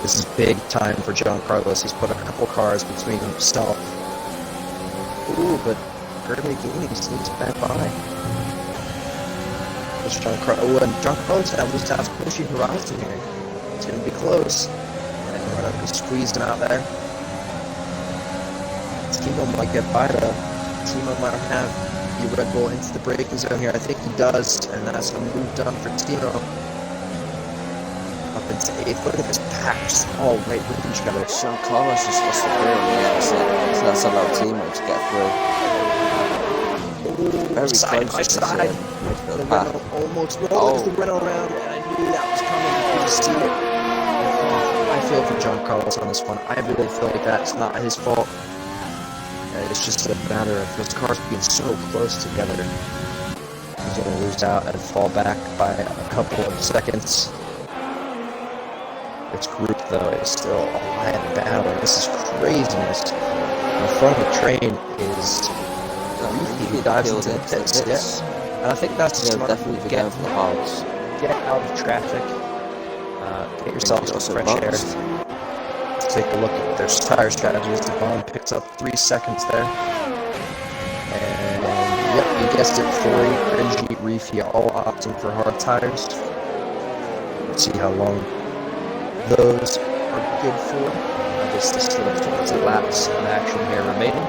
Speaker 1: This is big time for John Carlos. He's put a couple cars between himself. Ooh, but Gerbeck Gaming seems back by. John Carlos at least has Pushy Horizon here. It's going to be close. And we're going to be squeezing out there. Timo might get by though. Timo might have the Red Bull into the braking zone here. I think he does, and that's a move done for Timo. Up into 8th. Look at this pack just all right with each other.
Speaker 2: John Carlos just lost the through on the exit, so that's allowed Timo to get through. Very
Speaker 1: side by side. The Renault almost rolled the Renault around, and I knew that was coming. I could see it. I feel for John Carlos on this one. I really feel like that's not his fault. It's just a matter of those cars being so close together. He's going to lose out and fall back by a couple of seconds. This group, though, is still alive and battling. This is craziness. In front of the train is he dives into the pits. Yeah. And I think that's smart.
Speaker 2: Definitely going for the hards.
Speaker 1: Get out of traffic. Get yourself some fresh air. Let's take a look at their tire strategies. Devon picks up 3 seconds there. And yep, you guessed it, 40, Cringy, Reefy, all opting for hard tires. Let's see how long those are good for. I guess this still has 20 laps of action here remaining.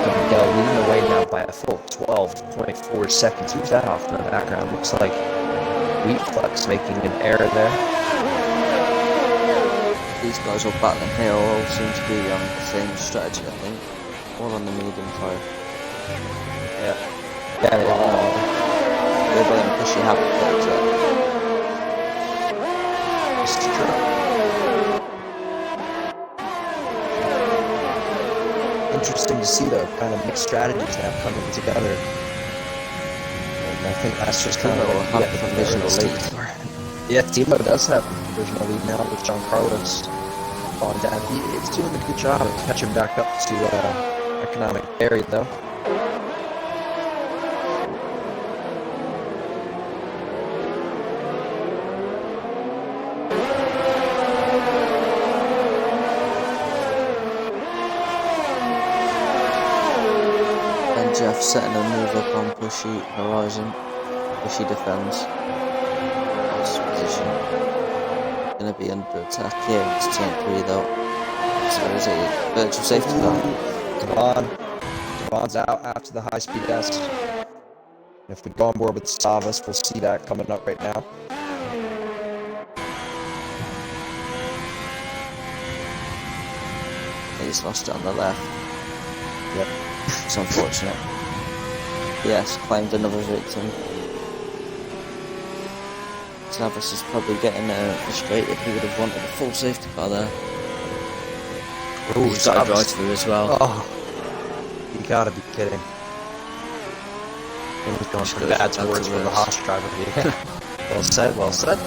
Speaker 1: Miguel leading the way now by a full 12.4 seconds. Who's that off in the background? Looks like Wheatflex making an error there.
Speaker 2: These guys all battling here all seem to be on the same strategy, I think. All on the medium tire.
Speaker 1: Yeah. Yeah,
Speaker 2: they're going to push you happy there.
Speaker 1: This is true. Interesting to see the kind of mixed strategies now coming together. And I think that's just kind of
Speaker 2: Timo will have the provisional lead.
Speaker 1: Yeah, Timo does have the provisional lead now with John Carlos falling down. He's doing a good job of catching back up to economic barrier, though.
Speaker 2: Jeff setting a move up on Pushy Horizon. Pushy defends. Nice position. Gonna be under attack here. It's turn 3 though. So is it virtual safety car?
Speaker 1: Devon's out after the high speed S. If we go on board with Savas, we'll see that coming up right now.
Speaker 2: He's lost it on the left.
Speaker 1: Yep.
Speaker 2: It's unfortunate. Yes, claimed another victim. Savas is probably getting frustrated. He would have wanted a full safety car there.
Speaker 1: Ooh,
Speaker 2: he's got a drive through as well.
Speaker 1: Oh, you gotta be kidding. He was going for bad towards for the Haas driver. Yeah. Well said, well said.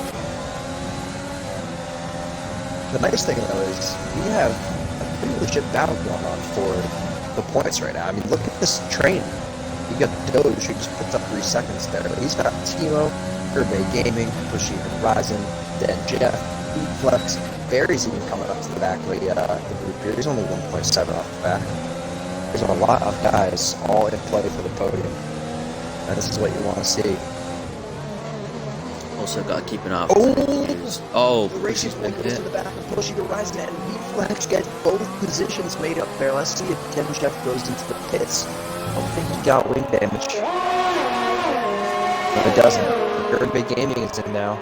Speaker 1: The nice thing though is we have a pretty legit battle going on for the points right now. I mean, look at this train. You got Doge who just puts up 3 seconds there, but he's got Timo, Herbe Gaming, Pushy Horizon, then Jeff, Flex, Barry's even coming up to the back of the group here. He's only 1.7 off the back. There's a lot of guys all in play for the podium, and this is what you want to see.
Speaker 2: Also got to keep an eye out.
Speaker 1: The racing one goes to the back of Pushy Horizon, and Flex gets both positions made up there. Let's see if Ken Jeff goes into the pits. I don't think he got wing damage. But it doesn't. Herbe Gaming is in now.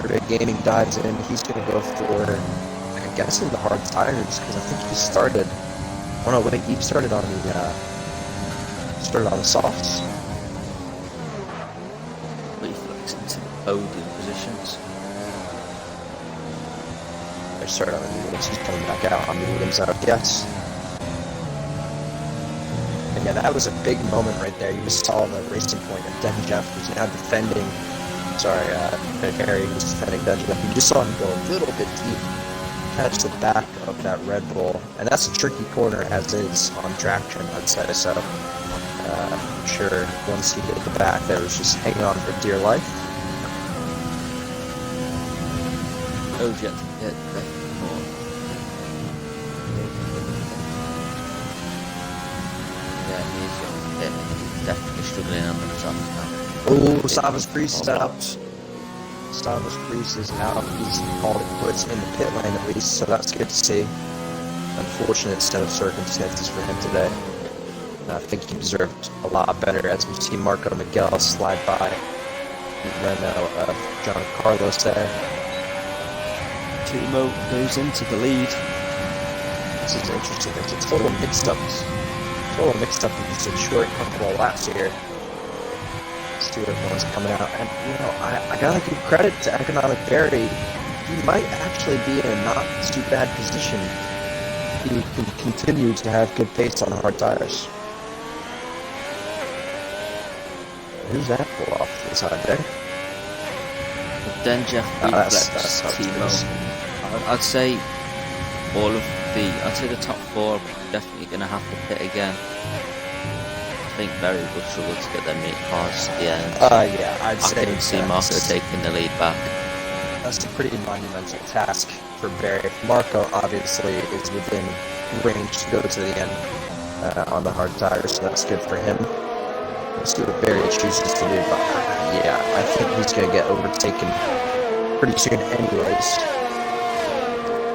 Speaker 1: Herbe Gaming dives in. He's going to go for, I'm guessing, the hard tires, because I think he started. Oh no, wait, he started on the softs.
Speaker 2: Reflex into the podium positions.
Speaker 1: They started on the mediums. He's coming back out on the mediums out. Yes. And yeah, that was a big moment right there. You just saw the racing point of Den Jeff, who's now defending. Sorry, Harry was defending Den Jeff. You just saw him go a little bit deep, catch the back of that Red Bull, and that's a tricky corner as is on traction, I'd say. So I'm sure once he hit the back, there was just hanging on for dear life.
Speaker 2: Oh, yeah. He's definitely struggling on the top now.
Speaker 1: Oh, Savas Priest is out. Savas Priest is out. He's called it quits in the pit lane at least, so that's good to see. Unfortunate set of circumstances for him today. I think he deserved a lot better as we see Marco Miguel slide by Renault of John Carlos there.
Speaker 2: Timo goes into the lead.
Speaker 1: This is interesting. It's a total mixed-up in just a short couple of laps here. See what everyone's coming out. And, you know, I gotta give credit to Economic Barry. He might actually be in a not too bad position. He can continue to have good pace on hard tires. Who's that pull off to the side there?
Speaker 2: Then Jeff
Speaker 1: that's
Speaker 2: Timo. I'd say the top 4 are definitely going to have to pit again. I think Barry will struggle to get their cars to the end.
Speaker 1: Yeah, I
Speaker 2: can see Marco taking the lead back.
Speaker 1: That's a pretty monumental task for Barry. Marco obviously is within range to go to the end on the hard tires, so that's good for him. We'll see what Barry chooses to do, but yeah, I think he's going to get overtaken pretty soon anyways.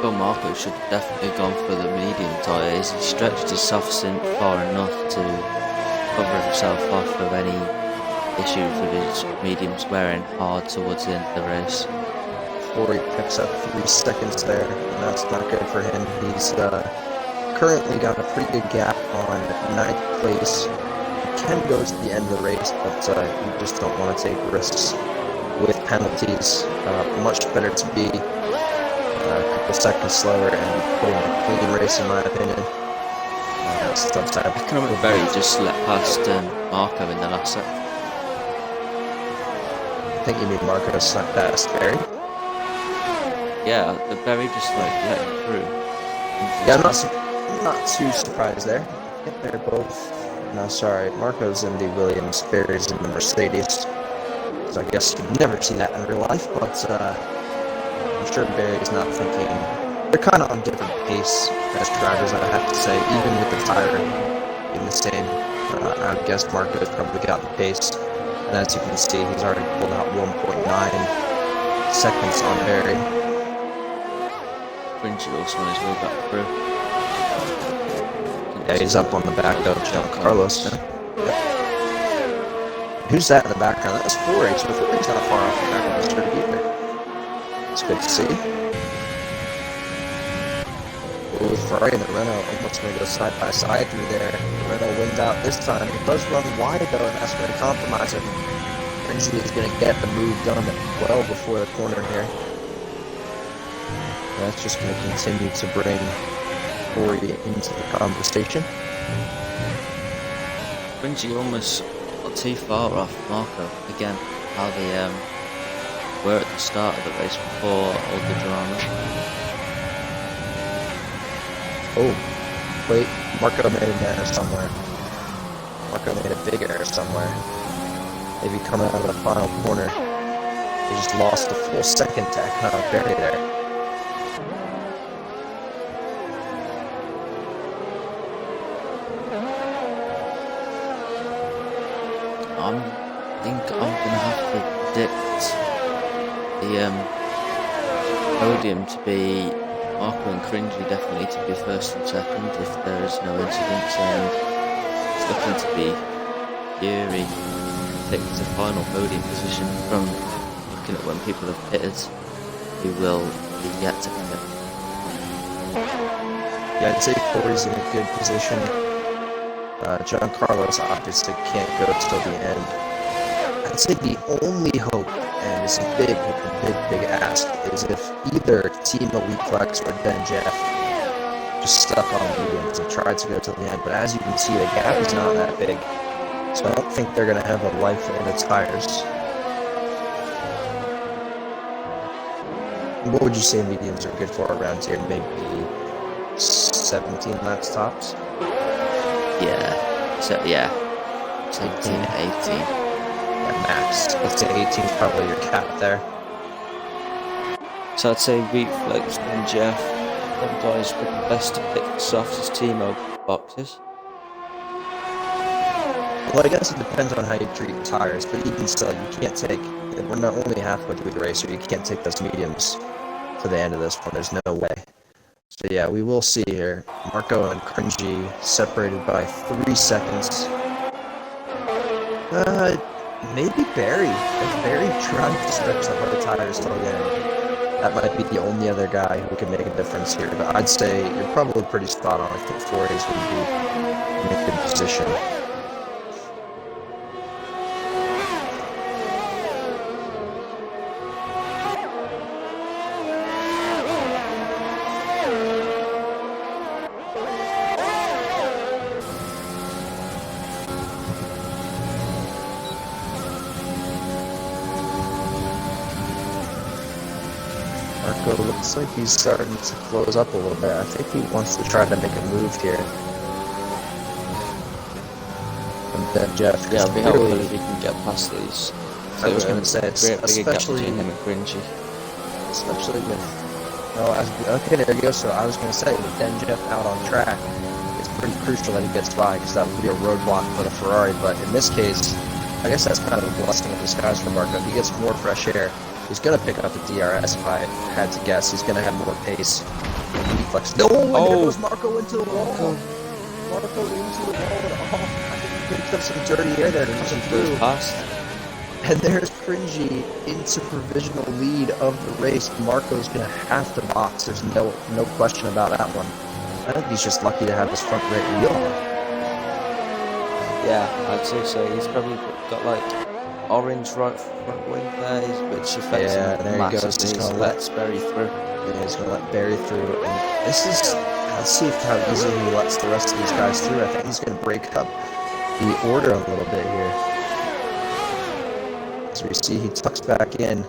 Speaker 2: Well, Marco should have definitely gone for the medium tyres. He stretched his soft synth far enough to cover himself off of any issues with his mediums wearing hard towards the end of the race.
Speaker 1: Before he picks up 3 seconds there, and that's not good for him. He's currently got a pretty good gap on 9th place. He can go to the end of the race, but you just don't want to take risks. with penalties. Much better to be a couple seconds slower and putting a clean race, in my opinion. Stubbs had.
Speaker 2: I can remember Berry just let past Marco in the last set.
Speaker 1: I think you mean Marco snuck past Barry.
Speaker 2: Yeah, the Berry just like let him through.
Speaker 1: Yeah, I'm not too surprised there. I think they're both. No, sorry, Marco's in the Williams, Barry's in the Mercedes. So I guess you'd never see that in real life, but I'm sure Barry's not thinking. They're kind of on different pace as drivers, I have to say, even with the tire being the same. I would guess Marco's probably got the pace. And as you can see, he's already pulled out 1.9 seconds on Barry.
Speaker 2: Fringy also on his way back through.
Speaker 1: Yeah, he's up on the back of Carlos now. Yeah. Who's that in the background? That's 4H, so 4H's not far off the back of the street either. It's good to see. Ooh, Ferrari and the Renault almost going to go side by side through there. The Renault wins out this time. It does run wide though, and that's going to compromise him. Fringy is going to get the move done well before the corner here. And that's just going to continue to bring Corey into the conversation.
Speaker 2: Fringy almost not too far off Marco again. How they were at the start of the race before all the drama.
Speaker 1: Oh, wait, Marco made an error somewhere. Marco made a big error somewhere. Maybe coming out of the final corner. He just lost a full second to Barry there.
Speaker 2: I think I'm gonna have to predict the podium to be Marco and Cringy, definitely to be first and second if there is no incidents, and it's looking to be Yuri takes the final podium position from looking at when people have pitted who will be yet to pit.
Speaker 1: Yeah, I'd say Corey's in a good position. John Carlos obviously can't go till the end. I'd say the only hope, and it's a big ask, is if either Timo Leapflex or Ben Jeff just stuck on mediums and tried to go till the end. But as you can see, the gap is not that big, so I don't think they're going to have a life in the tires. What would you say mediums are good for around here? Maybe 17 laps tops?
Speaker 2: Yeah, 17 to 18.
Speaker 1: At max. Let's say 18 is probably your cap there.
Speaker 2: So I'd say Reflex and Jeff, them guys would be best to pick the softest Timo boxes.
Speaker 1: Well, I guess it depends on how you treat tires, but even still, you can't take, we're not only halfway through the race, so you can't take those mediums to the end of this one. There's no way. So yeah, we will see here. Marco and Cringy separated by 3 seconds. Maybe Barry. If Barry tried to stretch the hard tires till the end, that might be the only other guy who could make a difference here. But I'd say you're probably pretty spot on. I think 4A's would be in a good position. Marco looks like he's starting to close up a little bit. I think he wants to try to make a move here. And then Jeff.
Speaker 2: Yeah, I'll be helpful if he can get past these.
Speaker 1: I was going to say, especially
Speaker 2: him and Cringy.
Speaker 1: Especially with. Oh, okay, there you go. So I was going to say, with then Jeff out on track, it's pretty crucial that he gets by because that would be a roadblock for the Ferrari. But in this case, I guess that's kind of a blessing in disguise for Marco. If he gets more fresh air, he's going to pick up the DRS, if I had to guess. He's going to have more pace. No, there goes Marco into the wall. Marco into the wall. Oh, I think he picked up some dirty air there. Nothing through. And there's Cringy into provisional lead of the race. Marco's going to have to box. There's no question about that one. I think he's just lucky to have his front right wheel on.
Speaker 2: Yeah, I'd say so. He's probably got like orange right front wing there, which affects him
Speaker 1: there he goes.
Speaker 2: massively.
Speaker 1: He's
Speaker 2: He
Speaker 1: gonna
Speaker 2: lets Berry through.
Speaker 1: Yeah, he's gonna let Barry through, and this is. Let's see how easily he lets the rest of these guys through. I think he's gonna break up the order a little bit here. As we see, he tucks back in.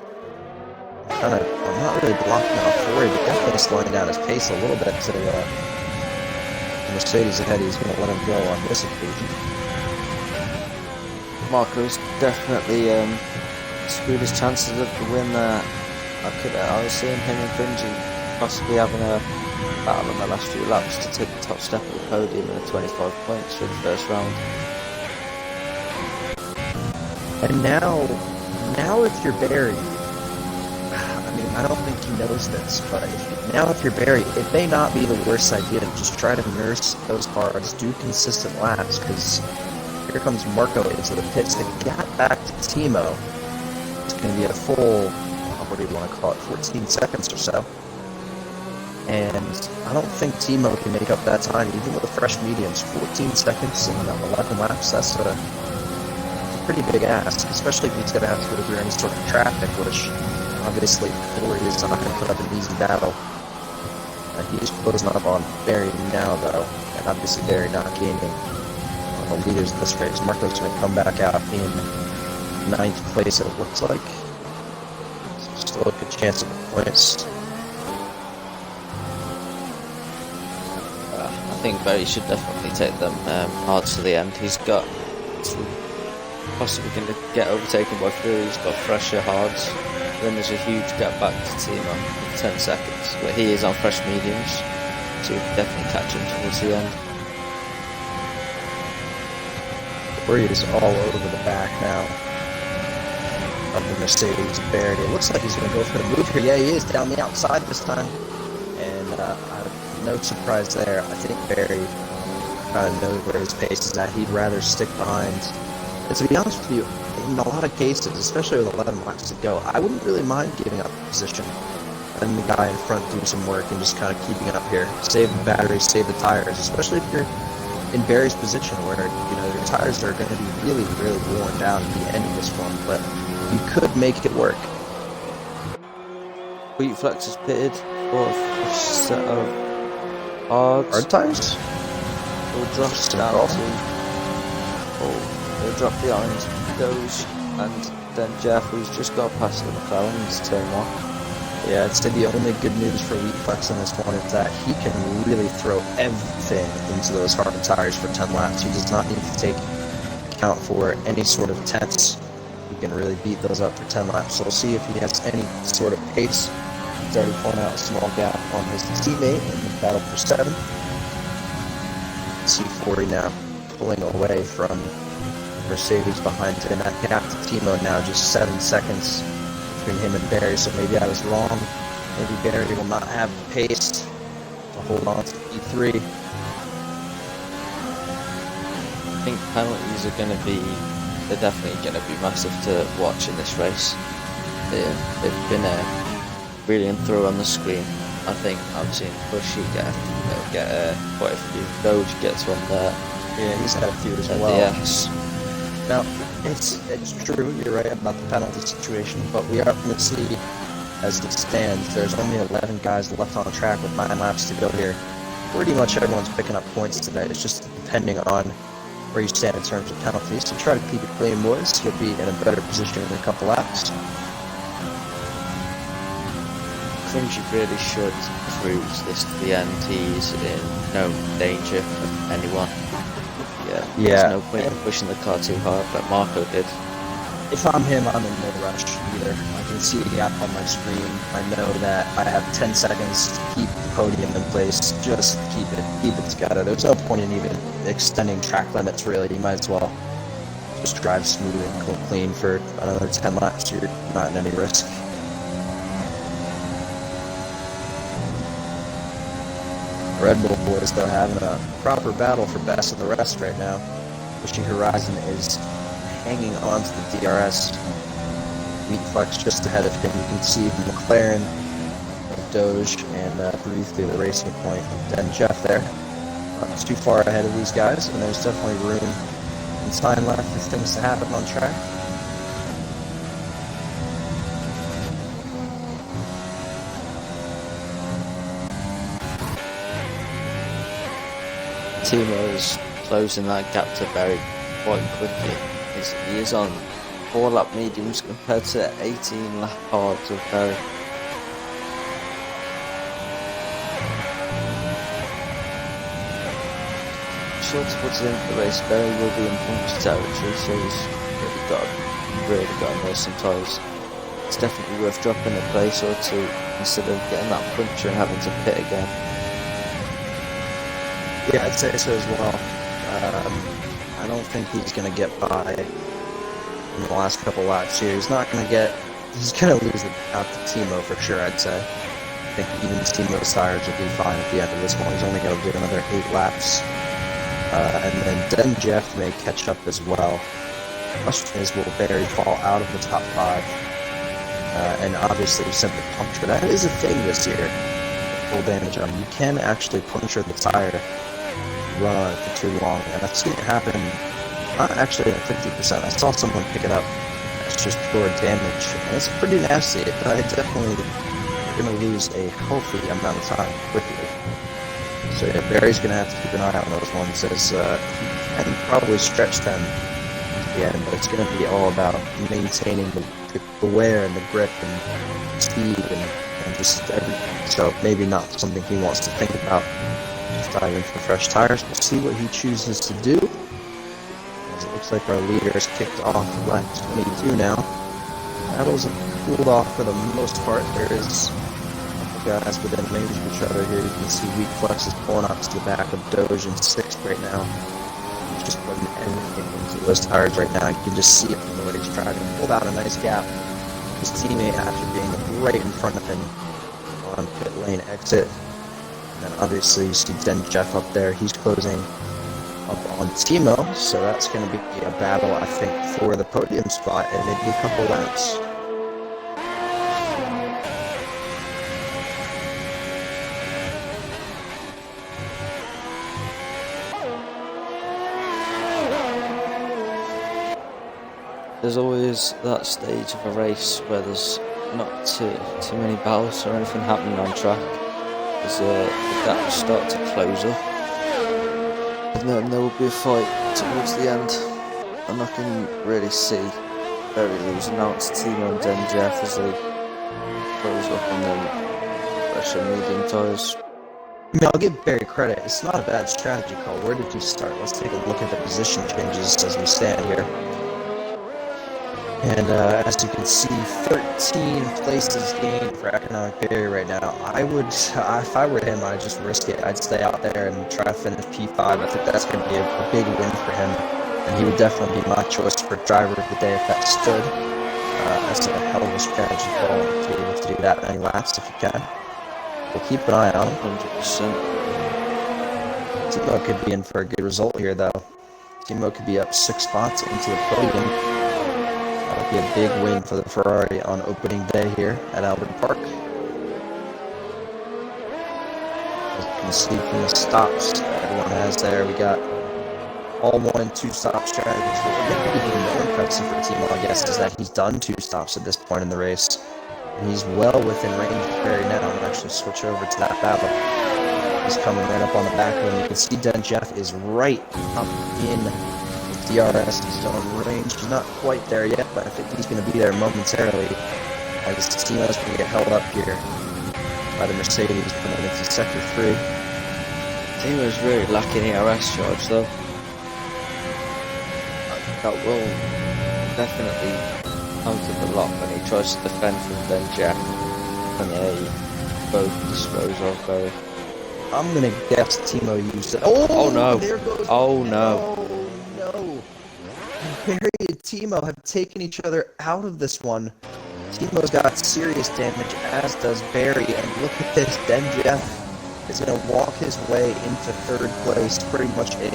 Speaker 1: I'm not really blocking off for it, but definitely slowing down his pace a little bit to Mercedes ahead. He's going to let him go on this occasion.
Speaker 2: Marco's definitely screwed his chances of the win there. I was seeing him and Benji possibly having a battle in the last few laps to take the top step of the podium and 25 points for the first round.
Speaker 1: And now if you're Barry, I mean, I don't think he knows this, but if you're Barry, it may not be the worst idea to just try to nurse those cars, do consistent laps, because here comes Marco into the pits. The gap back to Timo is going to be a full, what do you want to call it, 14 seconds or so. And I don't think Timo can make up that time, even with the fresh mediums. 14 seconds and 11 laps, that's a pretty big ask, especially if he's going to have to go through any sort of traffic, which obviously Corey is not going to put up an easy battle. He's closing up on Barry now, though, and obviously Barry not gaining on the leaders of this race. Marco's going to come back out in 9th place, it looks like. Still a good chance of the points.
Speaker 2: I think Barry should definitely take them hard to the end. He's possibly going to get overtaken by Fury. He's got fresher hards. Then there's a huge gap back to Timo of 10 seconds, but he is on fresh mediums, so we can definitely catch him towards the end.
Speaker 1: Corey is all over the back now of the Mercedes Barry. It looks like he's going to go for the move here. Yeah, he is down the outside this time, and no surprise there. I think Barry knows where his pace is at. He'd rather stick behind. And to be honest with you, in a lot of cases, especially with 11 laps to go, I wouldn't really mind giving up position and the guy in front do some work and just kind of keeping up here. Save the batteries, save the tires, especially if you're in Barry's position where, your tires are going to be really, really worn down at the end of this one, but you could make it work.
Speaker 2: Wheat Flex is pitted for a set of hard
Speaker 1: tires?
Speaker 2: We'll drop down to... They'll drop the orange Doge, and then Jeff, who's just got past the McLaren's turn 1.
Speaker 1: Yeah, I'd say the only good news for Wheat Flex on this one is that he can really throw everything into those hard tires for 10 laps. He does not need to take account for any sort of tense. He can really beat those up for 10 laps. So we'll see if he has any sort of pace. He's already pulling out a small gap on his teammate in the battle for 7. C40 now pulling away from Mercedes behind him, and that gap to Timo now just 7 seconds between him and Barry, so maybe I was wrong. Maybe Barry will not have the pace to hold on to P3.
Speaker 2: I think penalties are going to be, they're definitely going to be massive to watch in this race. They've been really through on the screen. I think I've seen Bushy get quite a few. Doge gets one there.
Speaker 1: Yeah, he's had a few as well.
Speaker 2: Yes.
Speaker 1: Now, it's true, you're right about the penalty situation, but we are going to see, as it stands, there's only 11 guys left on the track with 9 laps to go here. Pretty much everyone's picking up points today. It's just depending on where you stand in terms of penalties. So try to keep it clean, boys. You'll be in a better position in a couple laps.
Speaker 2: Cringy really should cruise this to the end. He's in no danger of anyone.
Speaker 1: Yeah.
Speaker 2: There's no point in pushing the car too hard, like Marco did.
Speaker 1: If I'm him, I'm in no rush either. I can see the gap on my screen. I know that I have 10 seconds to keep the podium in place. Just keep it together. There's no point in even extending track limits, really. You might as well just drive smooth and go clean for another 10 laps. You're not in any risk. Red Bull boys, though, having a proper battle for best of the rest right now. Bushy Horizon is hanging on to the DRS. Wheat Flex just ahead of him. You can see the McLaren, Doge, and breathe through the racing point. Then Jeff there. Not too far ahead of these guys, and there's definitely room and time left for things to happen on track.
Speaker 2: Timo is closing that gap to Berry quite quickly. He is on 4 lap mediums compared to 18 lap hards of Berry. Short towards the end of the race, Berry will be in puncture territory, so he's really got to know some tyres. It's definitely worth dropping a place or two instead of getting that puncture and having to pit again.
Speaker 1: Yeah, I'd say so as well. I don't think he's going to get by in the last couple laps here. He's going to lose out to Timo for sure, I'd say. I think even Timo's tires will be fine at the end of this one. He's only going to do another 8 laps. And then Jeff may catch up as well. The question is, will Barry fall out of the top 5? And obviously simply puncture. That is a thing this year. Full damage on. You can actually puncture the tire, run on it for too long, and I've seen it happen. Not actually at 50%. I saw someone pick it up. It's just pure damage, and it's pretty nasty. But definitely, you're going to lose a healthy amount of time quickly. So yeah, Barry's going to have to keep an eye on those ones as he can probably stretch them at the end, but it's going to be all about maintaining the wear and the grip and speed and just everything. So maybe not something he wants to think about. Just diving for fresh tires. We'll see what he chooses to do. As it looks like our leader has kicked off lap 22 now. Battles have cooled off for the most part. There is guys within range of each other here. You can see Weak Flex is pulling up to the back of Doge in 6th right now. He's just putting everything into those tires right now. You can just see it from the racetrack. He pulled out a nice gap. His teammate after being right in front of him on pit lane exit. And then obviously you see Den Jeff up there. He's closing up on Timo. So that's going to be a battle, I think, for the podium spot and maybe a couple laps.
Speaker 2: There's always that stage of a race where there's not too many battles or anything happening on track. As the gaps start to close up, and then there will be a fight towards the end. And I can really see Barry losing out to Timo and Den Jeff as they close up on them fresher medium tyres.
Speaker 1: I mean, I'll give Barry credit. It's not a bad strategy call. Where did you start? Let's take a look at the position changes as we stand here. And as you can see, 13 places gained for Economic Barry right now. I would, if I were him, I'd just risk it. I'd stay out there and try to finish P5. I think that's going to be a big win for him. And he would definitely be my choice for driver of the day if that stood. That's a hell of a strategy call to be able to do that many laps if you can. We'll keep an eye on him.
Speaker 2: 100%.
Speaker 1: Timo could be in for a good result here, though. Timo could be up 6 spots into the podium. That'll be a big win for the Ferrari on opening day here at Albert Park. As you can see from the stops that everyone has there, we got all 1 2 stop strategies. What would be even more impressive for Timo, I guess, is that he's done 2 stops at this point in the race. And he's well within range of Barry now. I'm going to actually switch over to that battle. He's coming right up on the back of him. You can see Den Jeff is right up in DRS. He's on range. He's not quite there yet, but I think he's going to be there momentarily as Timo's going to get held up here by the Mercedes coming into sector 3.
Speaker 2: Timo's really lacking ERS charge though. That will definitely counter a lot when he tries to defend from Den Jeff and they both dispose of Barry.
Speaker 1: I'm going to guess Timo used it.
Speaker 2: Oh no!
Speaker 1: There goes
Speaker 2: No!
Speaker 1: Barry and Timo have taken each other out of this one. Timo's got serious damage, as does Barry, and look at this. Den Jeff is going to walk his way into 3rd place, pretty much a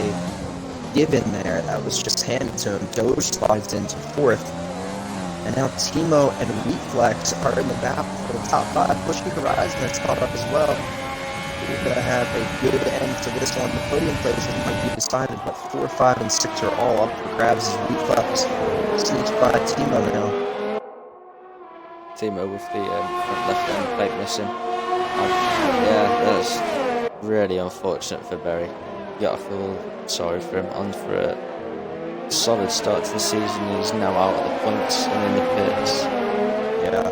Speaker 1: given there. That was just handed to him. Doge slides into 4th, and now Timo and Weak Flex are in the battle for the top 5. Pushing Horizon has caught up as well. We're going to have a good end to this one. The podium places might be decided, but 4, 5, and 6 are all up for grabs as Weak Flex sneaks by Timo now.
Speaker 2: Timo with the front left end plate missing. Yeah, that's really unfortunate for Barry. gotta feel sorry for him. On for a solid start to the season, he's now out of the points and in the pits.
Speaker 1: Yeah,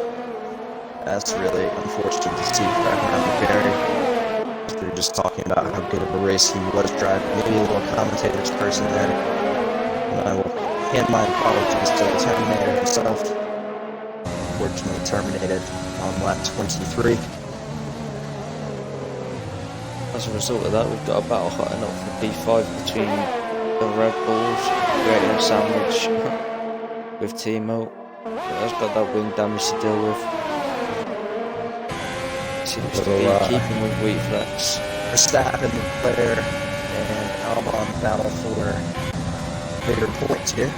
Speaker 1: that's really unfortunate to see for Economic Barry. We were just talking about how good of a race he was driving. Maybe a little commentator's person there. And I will hand my apologies to the Terminator himself. Unfortunately terminated on lap 23.
Speaker 2: As a result of that, we've got a battle hotting up for P5 between the Red Bulls, creating a sandwich with Timo. That's got that wing damage to deal with. Seems to be keeping with Wheat Flex.
Speaker 1: Verstappen, Leclerc, and Albon battle for bigger points here.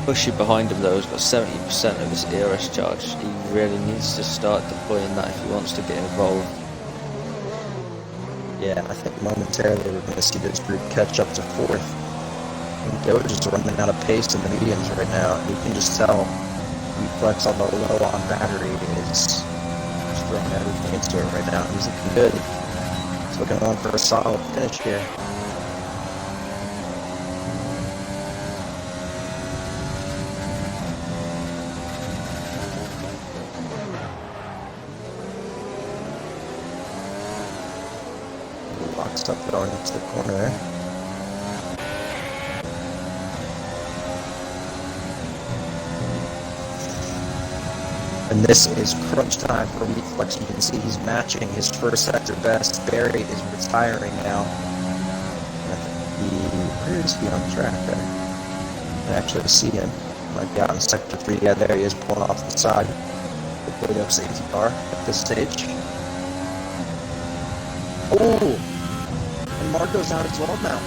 Speaker 2: Bushy behind him though has got 70% of his ERS charge. He really needs to start deploying that if he wants to get involved.
Speaker 1: Yeah, I think momentarily we're going to see this group catch up to fourth. And Doge is running out of pace in the mediums right now. You can just tell Flex on the low on battery is just throwing everything into it right now. He's looking good. He's looking on for a solid finish here. Locks up going into the corner there. And this is crunch time for Wheat Flex. You can see he's matching his first sector best. Barry is retiring now. Where is he on track there? I can actually see him. Might be out in sector 3. Yeah, there he is, pulling off the side. Putting up safety car at this stage. Oh! And Marco's out as well now.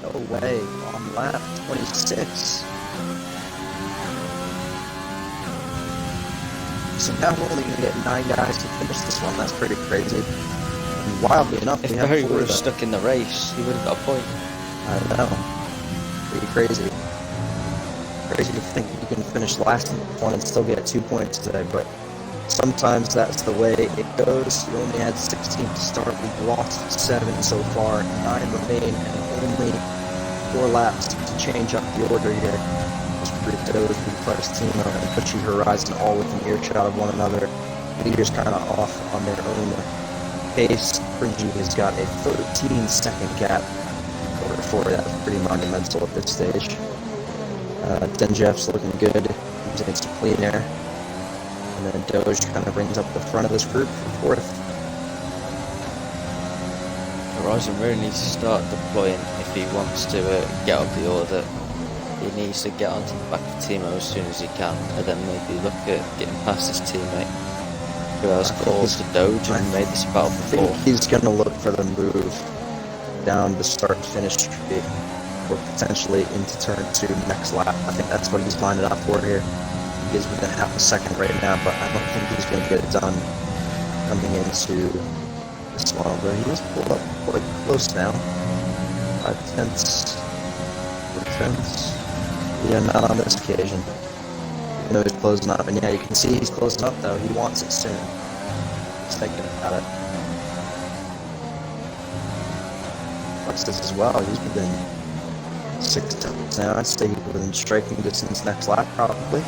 Speaker 1: No way. On lap 26. So now we're only going to get 9 guys to finish this one. That's pretty crazy. And wildly enough,
Speaker 2: if Barry would have stuck in the race, he would have got a point.
Speaker 1: I know. Pretty crazy. Crazy to think you can finish last in one and still get 2 points today, but sometimes that's the way it goes. You only had 16 to start. We've lost 7 so far. 9 remain, and only 4 laps to change up the order here. Doge, Flex, Timo, and Pushy Horizon all within earshot of one another. Leaders kind of off on their own pace. Fringy has got a 13-second gap over 4. That's pretty monumental at this stage. Denjeff's looking good. He's in some clean air. And then Doge kind of brings up the front of this group for 4th.
Speaker 2: Horizon really needs to start deploying if he wants to get up the order. He needs to get onto the back of Timo as soon as he can, and then maybe look at getting past his teammate who has calls to Doge and made this battle before.
Speaker 1: I think he's going to look for the move down the start-finish tree, or potentially into turn 2 next lap. I think that's what he's lined it up for here. He is within half a second right now, but I don't think he's going to get it done coming into this one. Although he was pulled up quite close now. 5 tenths. 4 tenths. Yeah, not on this occasion. Even though he's closing up. And yeah, you can see he's closing up though. He wants it soon. He's thinking about it. Flex this as well. He's within 6 tenths now. I'd say he's within striking distance next lap probably.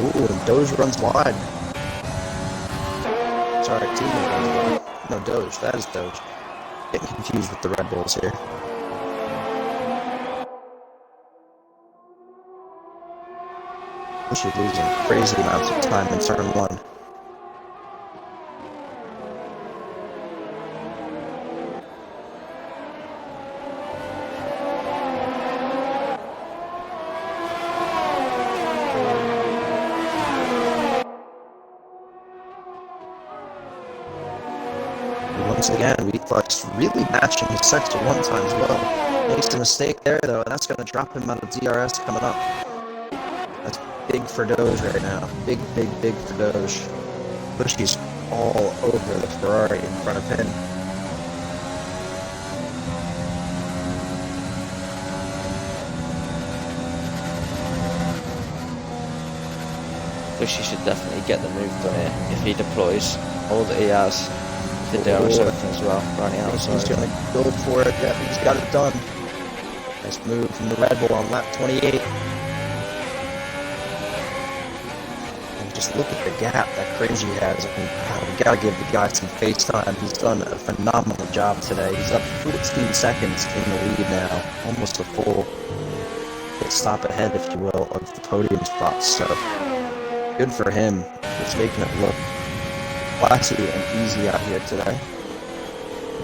Speaker 1: Ooh, and Doge runs wide. Sorry, teammate runs wide. No, Doge. That is Doge. Getting confused with the Red Bulls here. She's losing crazy amounts of time in turn 1. Once again, Wheat Flex really matching his sector 1 time as well. Makes a mistake there though, and that's going to drop him out of DRS coming up. That's big for Doge right now. Big for Doge. Bushy's all over the Ferrari in front of him.
Speaker 2: Bushy should definitely get the move done here if he deploys all that he has. The DRS everything as well, running outside.
Speaker 1: He's going to go for it. Yeah, he's got it done. Nice move from the Red Bull on lap 28. And just look at the gap that Cringy has. I mean, we got to give the guy some face time. He's done a phenomenal job today. He's up 14 seconds in the lead now. Almost a full pit stop ahead, if you will, of the podium spots. So good for him. He's making it look classy and easy out here today.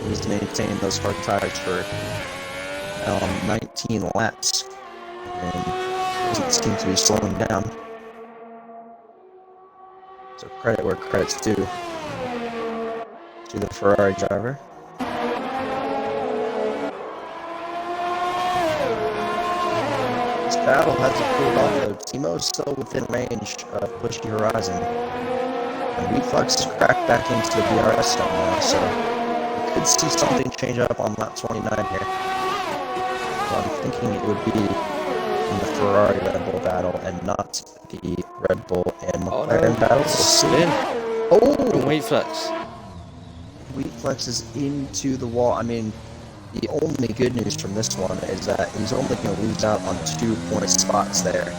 Speaker 1: He's maintained those hard tires for 19 laps and doesn't seem to be slowing down. So credit where credit's due to the Ferrari driver. This battle hasn't cooled off though. Timo's still within range of Bushy Horizon. And Reflex is cracked back into the BRS zone now, so we could see something change up on lap 29 here. So I'm thinking it would be in the Ferrari Red Bull battle and not the Red Bull and McLaren battle. We'll see. Oh!
Speaker 2: Reflex.
Speaker 1: Reflex is into the wall. I mean, the only good news from this one is that he's only going to lose out on 2-point spots there.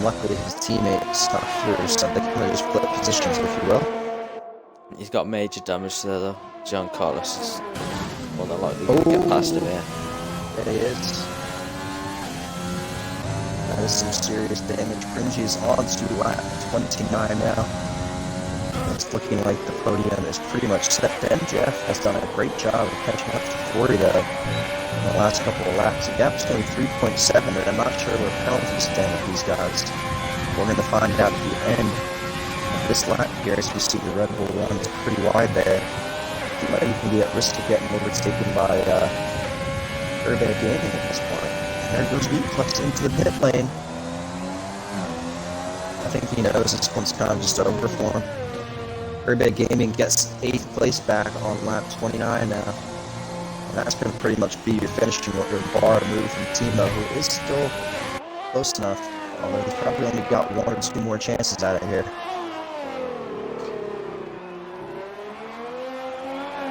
Speaker 1: Luckily, his teammates not through, so they kind of just flip positions, if you will.
Speaker 2: He's got major damage there, though. John Carlos is more than likely going to get past him here.
Speaker 1: There he is. That is some serious damage. Cringy's on to lap 29 now. It's looking like the podium is pretty much set. And Jeff has done a great job of catching up to Corey though in the last couple of laps. The gap's only 3.7, and I'm not sure where penalties stand with these guys. We're going to find out at the end of this lap here, as we see the Red Bull runs pretty wide there. He might even be at risk of getting overtaken by Urban Gaming at this point. And there goes Reflex into the pit lane. I think he knows this one's kind of just over for him. Urban Gaming gets 8th place back on lap 29 now. And that's going to pretty much be your finishing order bar move from Timo, who is still close enough. Although he's probably only got 1 or 2 more chances at it here.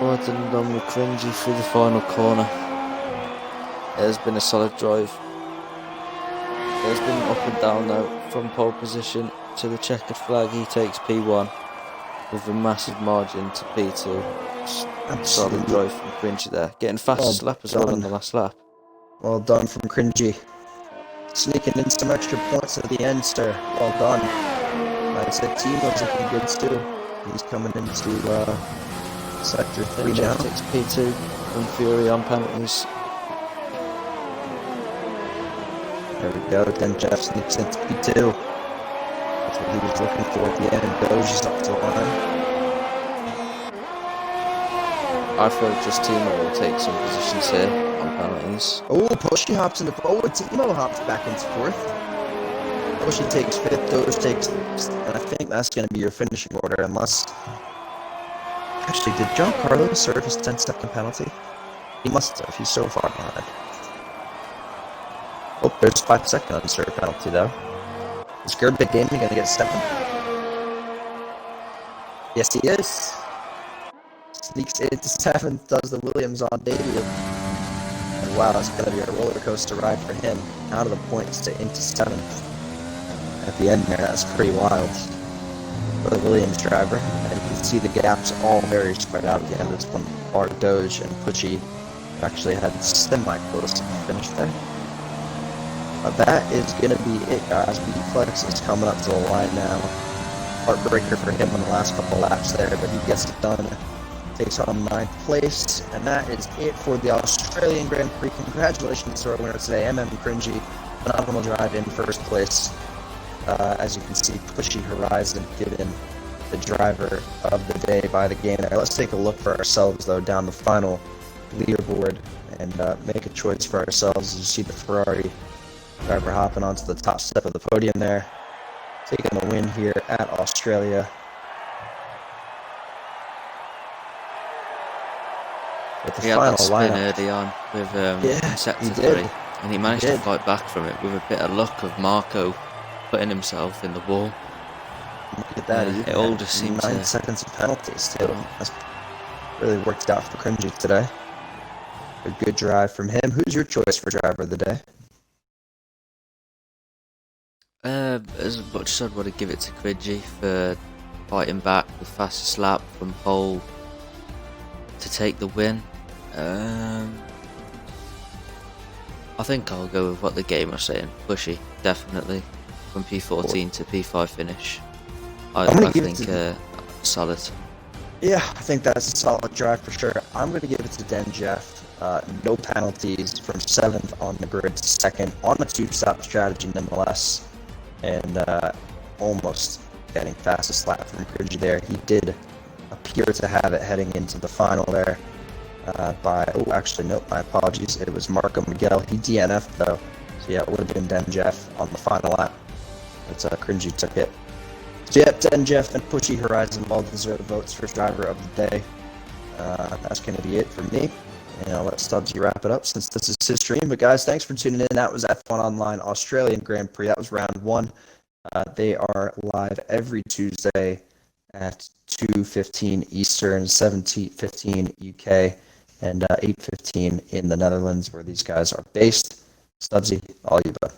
Speaker 2: Well done with Cringy through the final corner. It has been a solid drive. It has been up and down though, from pole position to the checkered flag. He takes P1 with a massive margin to P2. Solid drive from Cringy there. Getting fastest lap as well in the last lap.
Speaker 1: Well done from Cringy. Sneaking in some extra points at the end, sir. Well done. Like I said, Timo's looking good too. He's coming into Sector 3 now.
Speaker 2: Takes P2 from Fury on penalties.
Speaker 1: There we go. Then Jeff sneaks into P2. That's what he was looking for at the end. Doge is up to the line.
Speaker 2: I feel just Timo will take some positions here on penalties.
Speaker 1: Oh, Pushy hops into forward. Timo hops back into 4th. Pushy takes 5th. Doge takes 6th. And I think that's going to be your finishing order, unless... Actually, did John Carlos serve his 10-second penalty? He must have. He's so far behind. Oh, there's a 5-second unserved penalty, though. Is Gerbit Gaming going to get 7th? Yes, he is. Sneaks into 7th, does the Williams on debut. And wow, it's going to be a roller coaster ride for him. Out of the points to into 7th. At the end there, that's pretty wild. For the Williams driver. And you can see the gaps all very spread out at the end of this one. Bar Doge and Pucci actually had semi-close to the finish there. That is going to be it, guys. Reflex is coming up to the line now. Heartbreaker for him on the last couple laps there, but he gets it done. Takes home 9th place, and that is it for the Australian Grand Prix. Congratulations to our winner today, Cringy. Phenomenal drive in 1st place. As you can see, Pushy Horizon given the driver of the day by the game there. Let's take a look for ourselves, though, down the final leaderboard and make a choice for ourselves. As you see the Ferrari driver hopping onto the top step of the podium there, taking the win here at Australia. With the
Speaker 2: he had that spin early on with Sector 3, and he managed to fight back from it with a bit of luck of Marco putting himself in the wall.
Speaker 1: Look at that.
Speaker 2: It all just seemed
Speaker 1: 9
Speaker 2: to...
Speaker 1: seconds of penalties, too. That's really worked out for Cringy today. A good drive from him. Who's your choice for driver of the day?
Speaker 2: As much as I'd want to give it to Cringy for fighting back the fastest lap from pole to take the win, I think I'll go with what the game was saying. Pushy, definitely. From P14 to P5 finish. I think solid.
Speaker 1: Yeah, I think that's a solid drive for sure. I'm going to give it to Den Jeff. No penalties from 7th on the grid to 2nd on a 2-stop strategy nonetheless. And almost getting fastest lap from Cringy there. He did appear to have it heading into the final there. My apologies. It was Marco Miguel. He DNF'd though. So yeah, it would have been Den Jeff on the final lap. But Cringy took it. So yeah, Den Jeff and Pushy Horizon all deserve votes for driver of the day. That's going to be it for me. And I'll let Stubbsy wrap it up since this is his stream. But guys, thanks for tuning in. That was F1 Online Australian Grand Prix. That was round 1. They are live every Tuesday at 2:15 Eastern, 7:15 UK, and 8:15 in the Netherlands, where these guys are based. Stubbsy, all you, bud.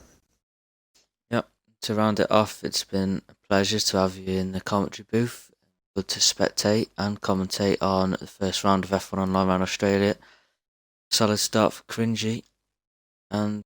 Speaker 2: Yep. To round it off, it's been a pleasure to have you in the commentary booth. Good to spectate and commentate on the first round of F1 Online around Australia. Solid start for Cringy, and